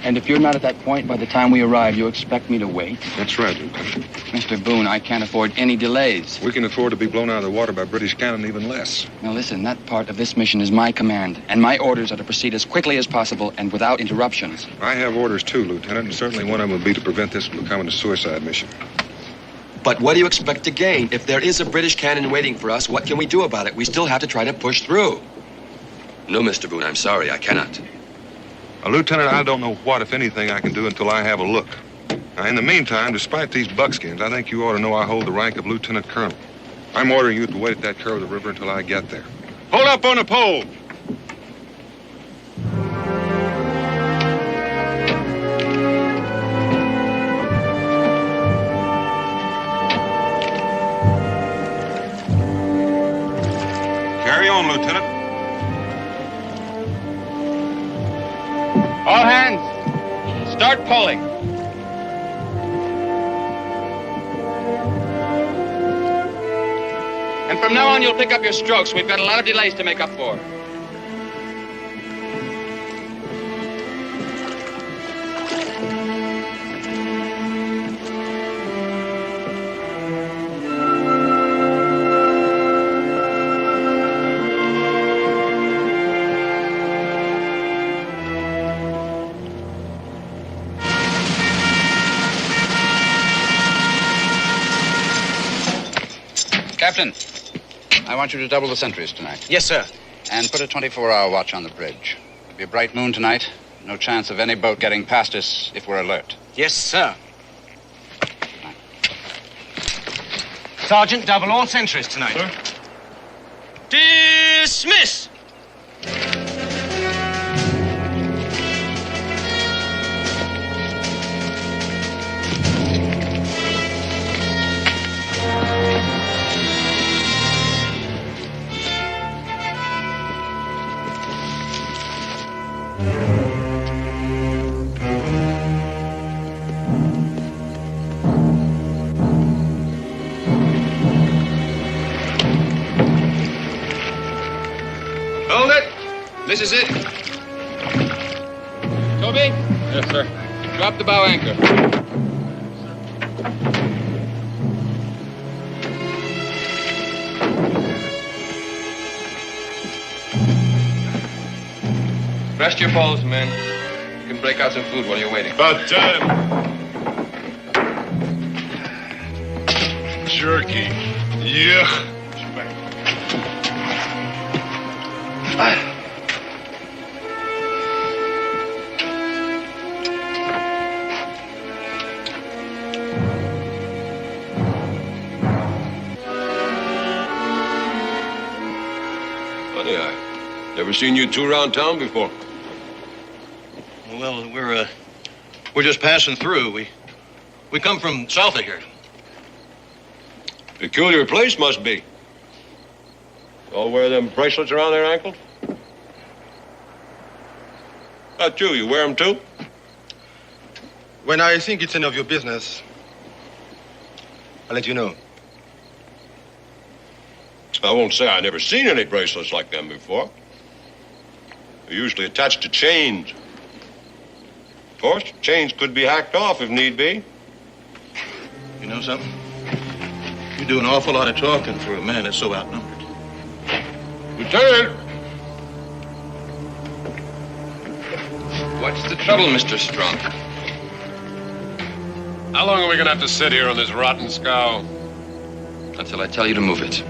And if you're not at that point by the time we arrive, you expect me to wait? That's right, Lieutenant. Mr. Boone, I can't afford any delays. We can afford to be blown out of the water by British cannon even less. Now listen, that part of this mission is my command, and my orders are to proceed as quickly as possible and without interruptions. I have orders too, Lieutenant, and certainly one of them would be to prevent this from becoming a suicide mission. But what do you expect to gain? If there is a British cannon waiting for us, what can we do about it? We still have to try to push through. No, Mr. Boone, I'm sorry, I cannot. Lieutenant, I don't know what, if anything, I can do until I have a look. Now, in the meantime, despite these buckskins, I think you ought to know I hold the rank of Lieutenant Colonel. I'm ordering you to wait at that curve of the river until I get there. Hold up on the pole! Carry on, Lieutenant. All hands, start pulling. And from now on, you'll pick up your strokes. We've got a lot of delays to make up for. Captain, I want you to double the sentries tonight. Yes, sir. And put a 24-hour watch on the bridge. It'll be a bright moon tonight. No chance of any boat getting past us if we're alert. Yes, sir. Sergeant, double all sentries tonight. Sir? Dismiss! Hold it. This is it. Toby? Yes, sir. Drop the bow anchor. Rest your poles, men. You can break out some food while you're waiting. About time. Cherokee. Yeah. Funny, I never seen you two around town before. Well, we're just passing through. We come from south of here. Peculiar place must be. All wear them bracelets around their ankles? About you, you wear them too? When I think it's none of your business, I'll let you know. I won't say I never seen any bracelets like them before. They're usually attached to chains. Of course, chains could be hacked off if need be. You know something? You do an awful lot of talking for a man that's so outnumbered. Lieutenant! What's the trouble, Mr. Strunk? How long are we gonna have to sit here on this rotten scow? Until I tell you to move it.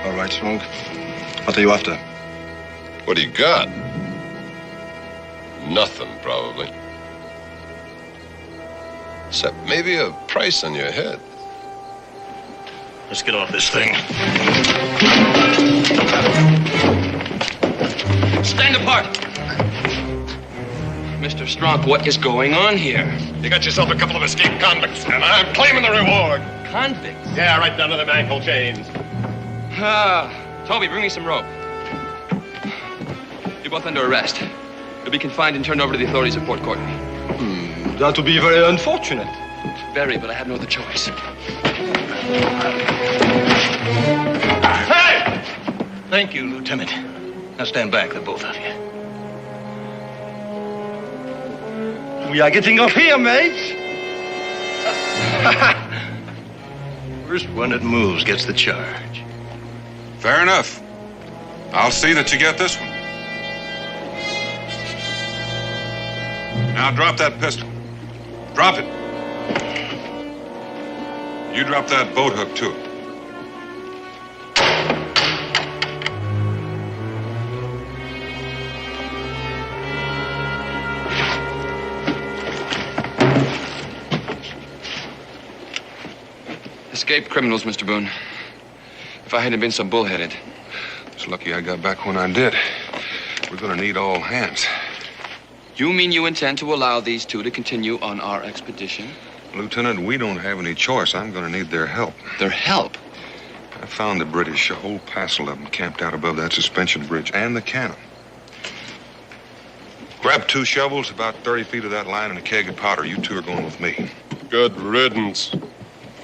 All right, Strunk. What are you after? What do you got? Nothing, probably. Except maybe a price on your head. Let's get off this thing. Stand apart. Mr. Strunk, what is going on here? You got yourself a couple of escaped convicts, and I'm claiming the reward. Convicts? Yeah, right down to them ankle chains. Toby, bring me some rope. You're both under arrest. You'll be confined and turned over to the authorities at Port Courtney. That would be very unfortunate. Very, but I have no other choice. Hey! Thank you, Lieutenant. Now stand back, the both of you. We are getting off here, mates. First one that moves gets the charge. Fair enough. I'll see that you get this one. Now drop that pistol. Drop it. You drop that boat hook, too. Escaped criminals, Mr. Boone. If I hadn't been so bullheaded. It's lucky I got back when I did. We're gonna need all hands. You mean you intend to allow these two to continue on our expedition? Lieutenant, we don't have any choice. I'm going to need their help. Their help? I found the British, a whole passel of them, camped out above that suspension bridge and the cannon. Grab 2 shovels, about 30 feet of that line, and a keg of powder. You two are going with me. Good riddance.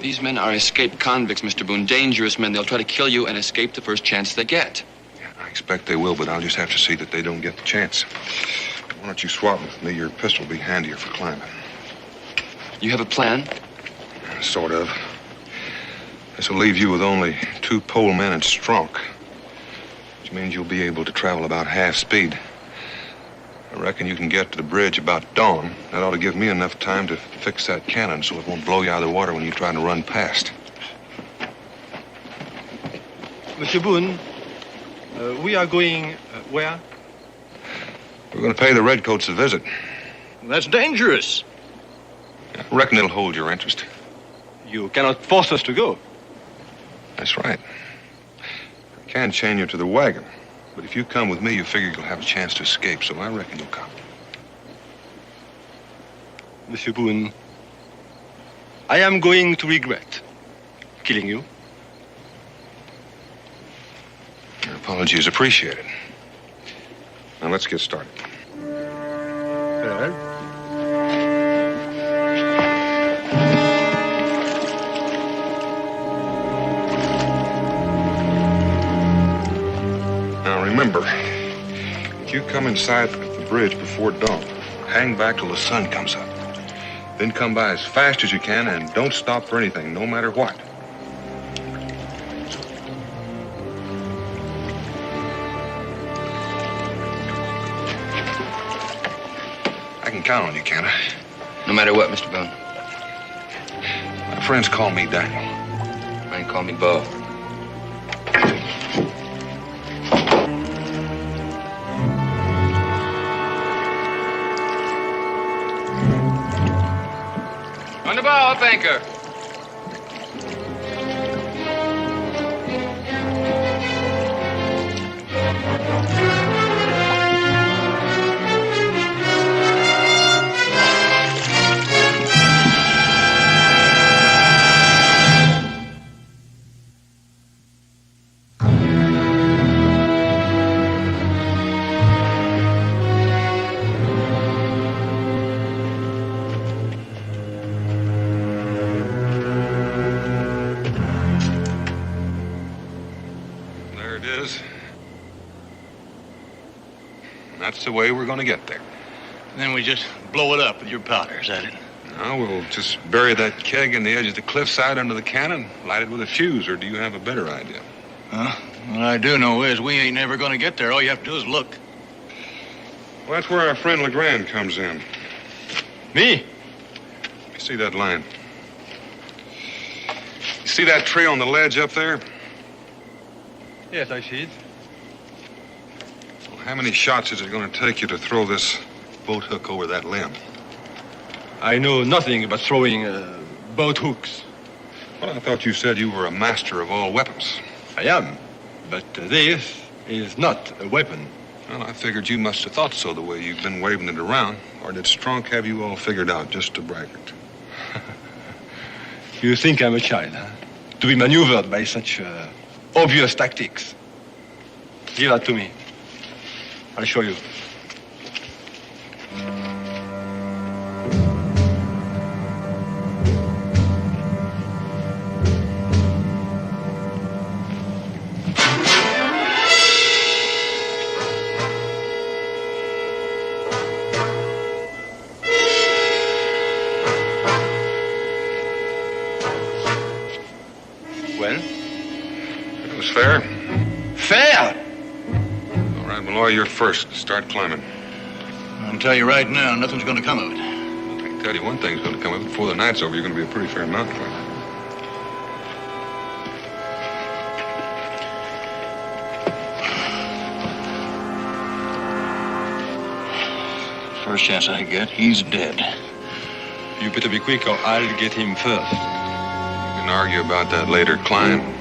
These men are escaped convicts, Mr. Boone. Dangerous men. They'll try to kill you and escape the first chance they get. Yeah, I expect they will, but I'll just have to see that they don't get the chance. Why don't you swap with me? Your pistol will be handier for climbing. You have a plan? Sort of. This will leave you with only 2 pole men and Stronk, which means you'll be able to travel about half speed. I reckon you can get to the bridge about dawn. That ought to give me enough time to fix that cannon so it won't blow you out of the water when you try to run past. Monsieur Boone, we are going where? We're going to pay the Redcoats a visit. That's dangerous. I reckon it'll hold your interest. You cannot force us to go. That's right. I can chain you to the wagon. But if you come with me, you figure you'll have a chance to escape, so I reckon you'll come. Monsieur Boone, I am going to regret killing you. Your apology is appreciated. Now let's get started. Well? Remember, if you come inside the bridge before dawn, hang back till the sun comes up. Then come by as fast as you can and don't stop for anything, no matter what. I can count on you, can't I? No matter what, Mr. Boone. My friends call me Daniel. Mine call me Bo. On the bow, up anchor. That's the way we're going to get there. Then we just blow it up with your powder, is that it? No, we'll just bury that keg in the edge of the cliffside under the cannon, light it with a fuse, or do you have a better idea? Huh? What I do know is we ain't never going to get there. All you have to do is look. Well, that's where our friend Legrand comes in. Me? You see that line? You see that tree on the ledge up there? Yes, I see it. Well, how many shots is it going to take you to throw this boat hook over that limb? I know nothing about throwing boat hooks. Well, I thought you said you were a master of all weapons. I am, but this is not a weapon. Well, I figured you must have thought so the way you've been waving it around. Or did Stronk have you all figured out just to braggart? You think I'm a child, huh? To be maneuvered by such obvious tactics. Give that to me. I'll show you. Well? It was fair. Fair? All right, Malloy, you're first. Start climbing. I can tell you right now, nothing's going to come of it. I can tell you one thing's going to come of it. Before the night's over, you're going to be a pretty fair mountain climber. First chance I get, he's dead. You better be quick or I'll get him first. We can argue about that later. Climb.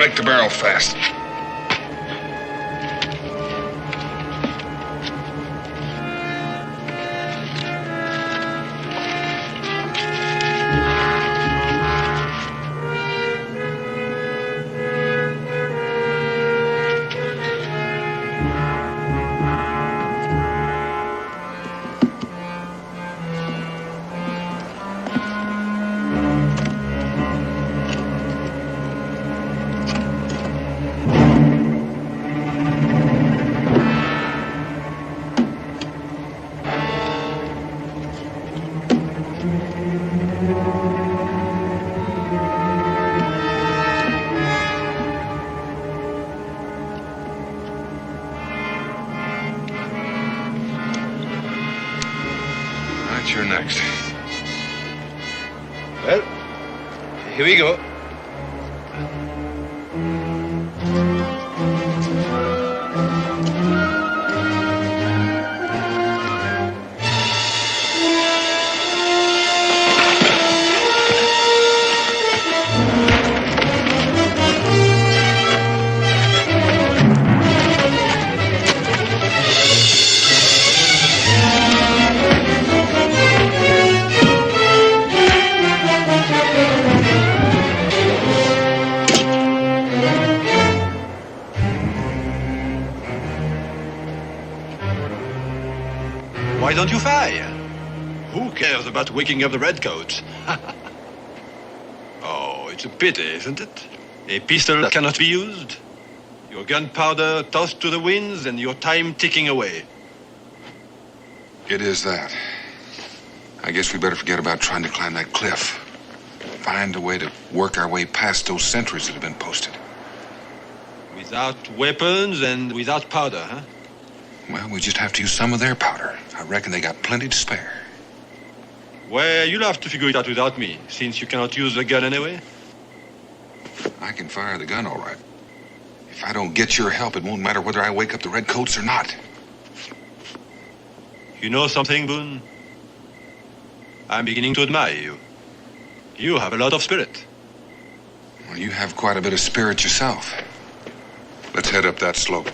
Make the barrel fast. You're next. Well, here we go. Why don't you fire? Who cares about waking up the redcoats? Oh, it's a pity, isn't it? A pistol that cannot be used. Your gunpowder tossed to the winds and your time ticking away. It is that. I guess we better forget about trying to climb that cliff. Find a way to work our way past those sentries that have been posted. Without weapons and without powder, huh? Well, we just have to use some of their powder. I reckon they got plenty to spare. Well, you'll have to figure it out without me, since you cannot use the gun anyway. I can fire the gun all right. If I don't get your help, it won't matter whether I wake up the redcoats or not. You know something, Boone? I'm beginning to admire you. You have a lot of spirit. Well, you have quite a bit of spirit yourself. Let's head up that slope.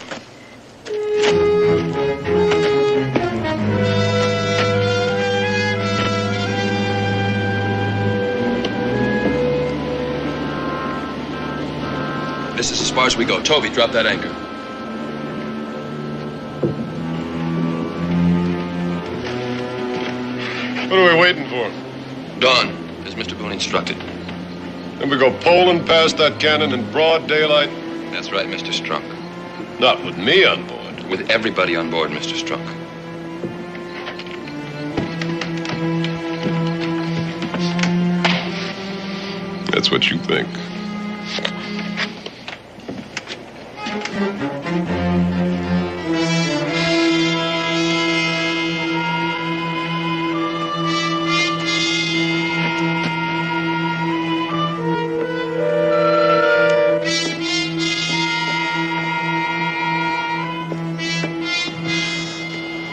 This is as far as we go. Toby, drop that anchor. What are we waiting for? Dawn, as Mr. Boone instructed. And we go poling past that cannon in broad daylight? That's right, Mr. Strunk. Not with me on board. With everybody on board, Mr. Strunk. That's what you think.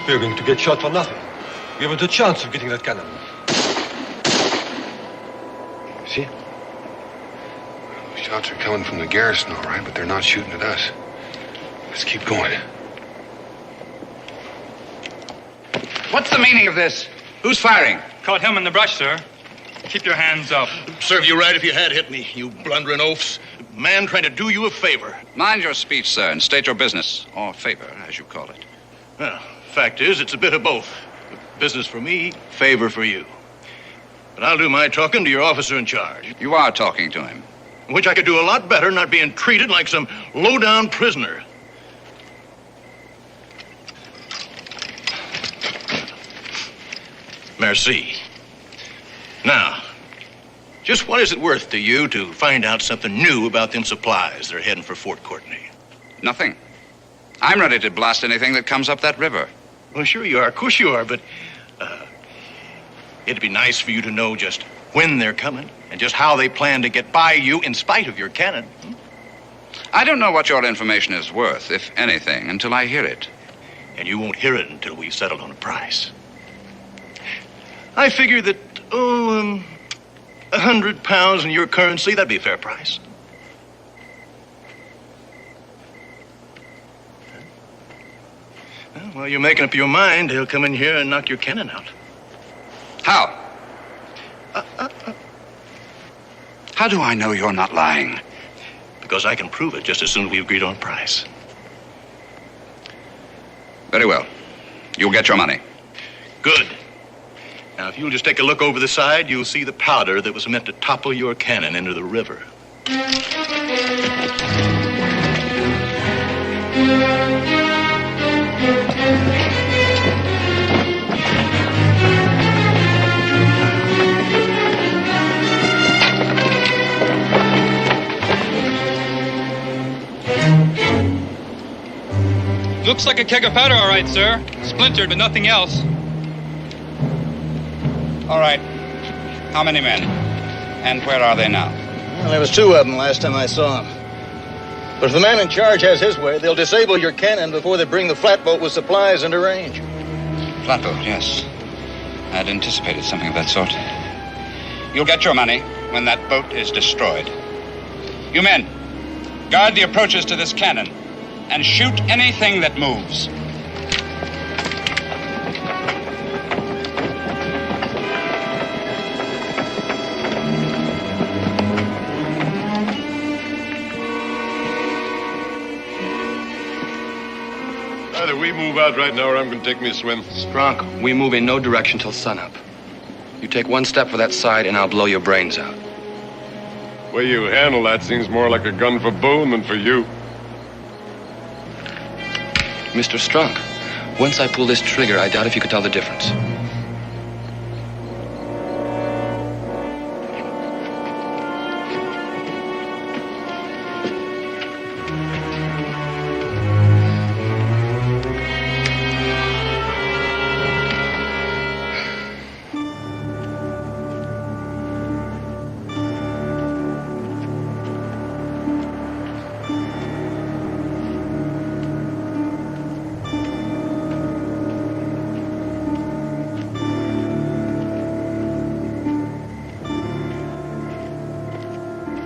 We're going to get shot for nothing. We haven't a chance of getting that cannon. See? Shots are coming from the garrison, all right, but they're not shooting at us. Let's keep going. What's the meaning of this? Who's firing? Caught him in the brush, sir. Keep your hands up. Serve you right if you had hit me, you blundering oafs. Man trying to do you a favor. Mind your speech, sir, and state your business. Or favor, as you call it. Well, fact is, it's a bit of both. Business for me, favor for you. But I'll do my talking to your officer in charge. You are talking to him. Which I could do a lot better not being treated like some low-down prisoner. Merci. Now, just what is it worth to you to find out something new about them supplies that are heading for Fort Courtney? Nothing. I'm ready to blast anything that comes up that river. Well, sure you are. Of course you are, but it'd be nice for you to know just when they're coming and just how they plan to get by you in spite of your cannon. I don't know what your information is worth, if anything, until I hear it. And you won't hear it until we've settled on a price. I figure that, 100 pounds in your currency, that'd be a fair price. Well, while you're making up your mind, he'll come in here and knock your cannon out. How? How do I know you're not lying? Because I can prove it just as soon as we agreed on price. Very well. You'll get your money. Good. Now, if you'll just take a look over the side, you'll see the powder that was meant to topple your cannon into the river. Looks like a keg of powder, all right, sir. Splintered, but nothing else. All right. How many men? And where are they now? Well, there was 2 of them last time I saw them. But if the man in charge has his way, they'll disable your cannon before they bring the flatboat with supplies into range. Flatboat, yes. I'd anticipated something of that sort. You'll get your money when that boat is destroyed. You men, guard the approaches to this cannon and shoot anything that moves. Either we move out right now or I'm going to take me a swim. Strunk, we move in no direction till sunup. You take 1 step for that side and I'll blow your brains out. The way you handle that seems more like a gun for Boone than for you. Mr. Strunk, once I pull this trigger, I doubt if you could tell the difference.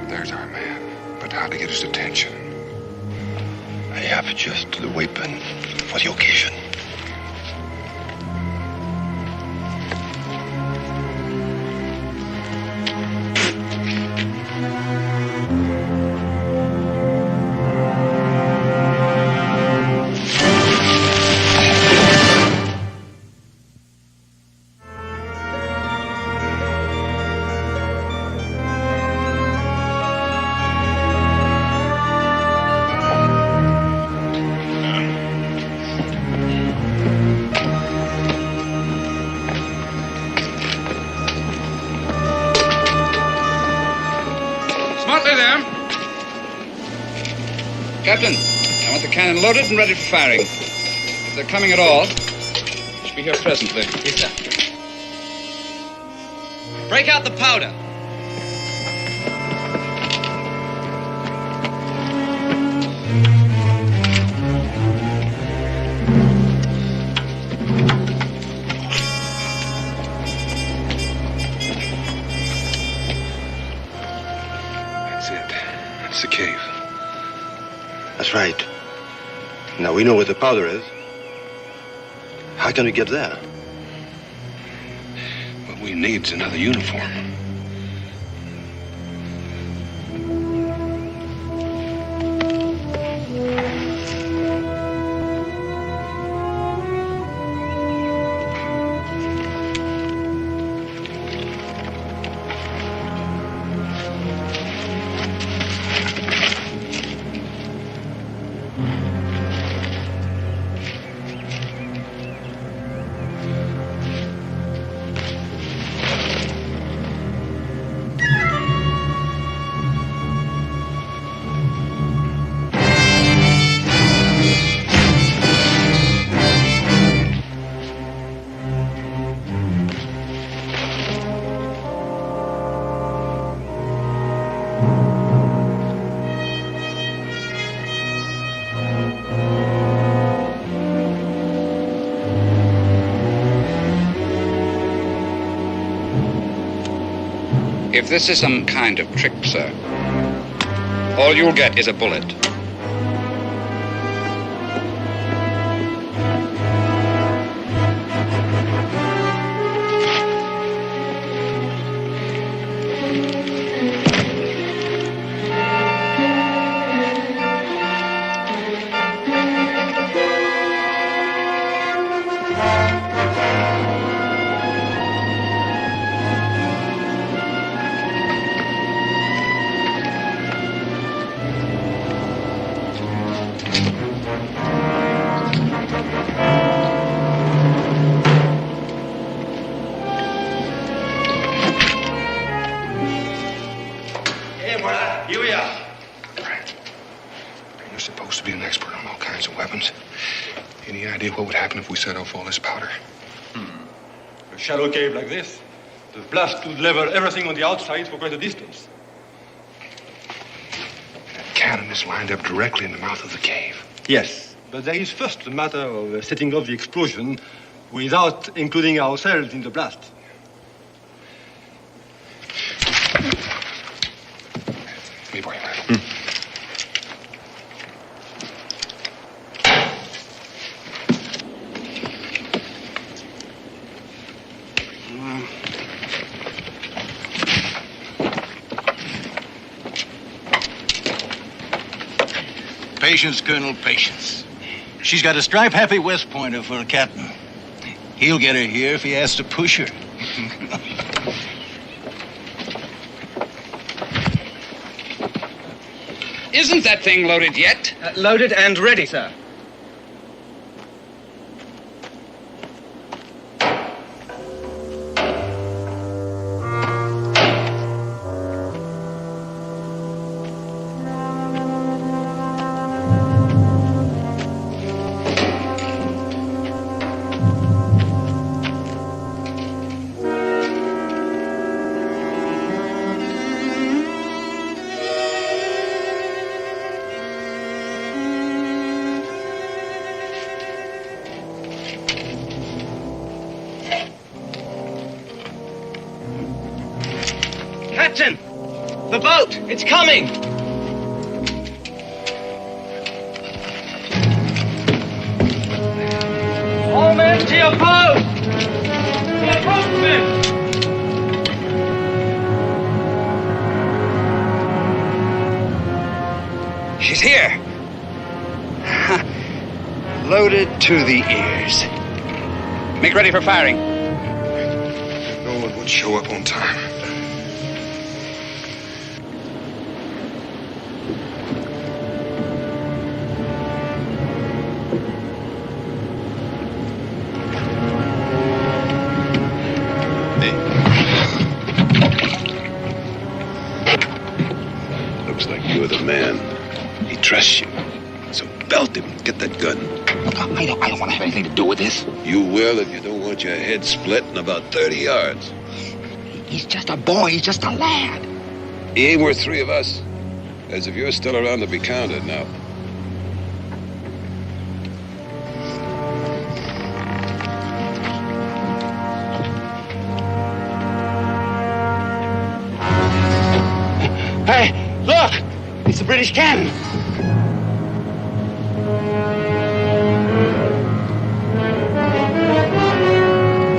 There's our man. But how to get his attention? I have just the weapon for the occasion. Captain, I want the cannon loaded and ready for firing. If they're coming at all, I should be here presently. Yes, sir. Break out the powder. That's it. That's the cave. That's right. Now we know where the powder is. How can we get there? What we need's another uniform. If this is some kind of trick, sir, all you'll get is a bullet. Any idea what would happen if we set off all this powder? A shallow cave like this, the blast would level everything on the outside for quite a distance. That cannon is lined up directly in the mouth of the cave. Yes, but there is first the matter of setting off the explosion without including ourselves in the blast. Me boy. Patience, Colonel, patience. She's got a stripe-happy West Pointer for a captain. He'll get her here if he has to push her. Isn't that thing loaded yet? Loaded and ready, sir. Captain! The boat! It's coming! All men to your post! To your postmen! She's here. Loaded to the ears. Make ready for firing. No one would show up on time. Looks like you're the man. He trusts you. So belt him. Get that gun. Look, I don't want to have anything to do with this. You will if you don't want your head split in about 30 yards. He's just a boy. He's just a lad. He ain't worth 3 of us. As if you're still around to be counted now. Hey, look! It's a British cannon.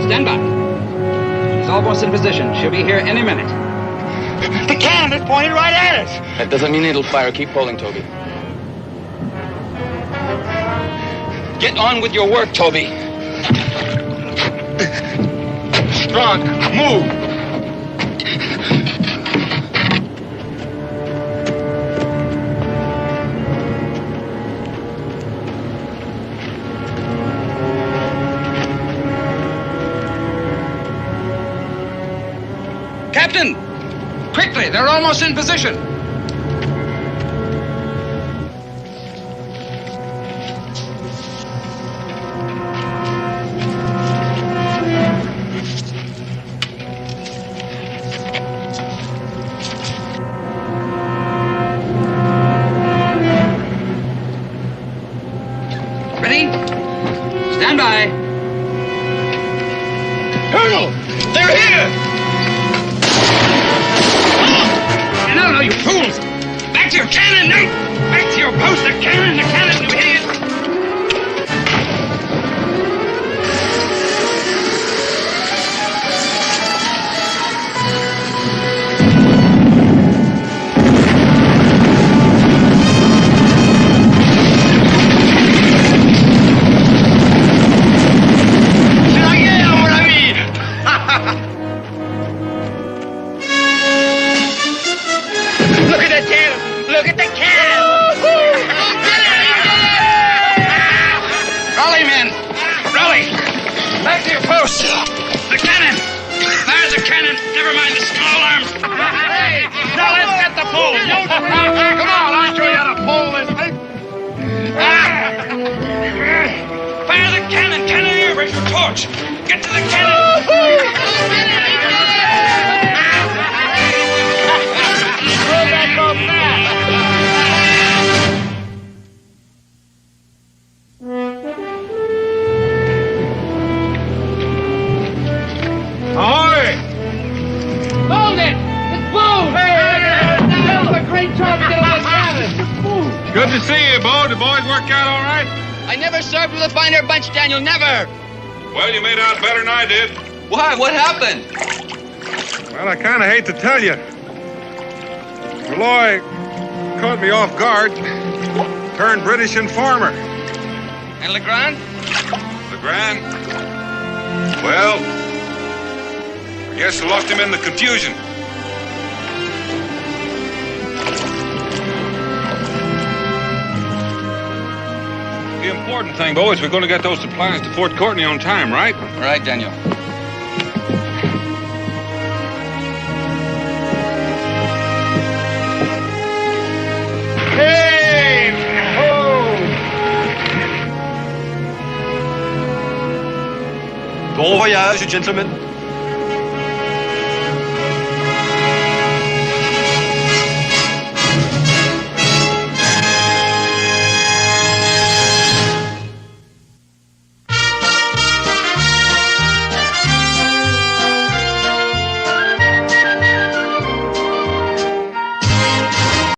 Stand by. She's almost in position. She'll be here any minute. The cannon is pointed right at us. That doesn't mean it'll fire. Keep pulling, Toby. Get on with your work, Toby. Strong. Move. Captain! Quickly, they're almost in position. Ready? Stand by. Colonel! They're here! No, you fools! Back to your cannon, Nate! Back to your post! The cannon, you idiots! Look at the cannon! Look at the cannon! Rally, men! Rally! Back to your posts! The cannon! There's a cannon! Never mind the small arms! Hey! Now let's get the pole! Come on, I'll show you how to pull this thing! Where's your torch? Get to the cannon! Ahoy! Hold it! It's Boone! That was a great job to get on this cabin! Good to see you, Bo. The boys work out all right? I never served with a finer bunch, Daniel, never! Well, you made out better than I did. Why? What happened? Well, I kind of hate to tell you. Malloy caught me off guard. Turned British informer. And Legrand? Legrand? Well, I guess I locked him in the confusion. The important thing, Bo, is we're going to get those supplies to Fort Courtney on time, right? Right, Daniel. Hey! Ho! Bon voyage, gentlemen.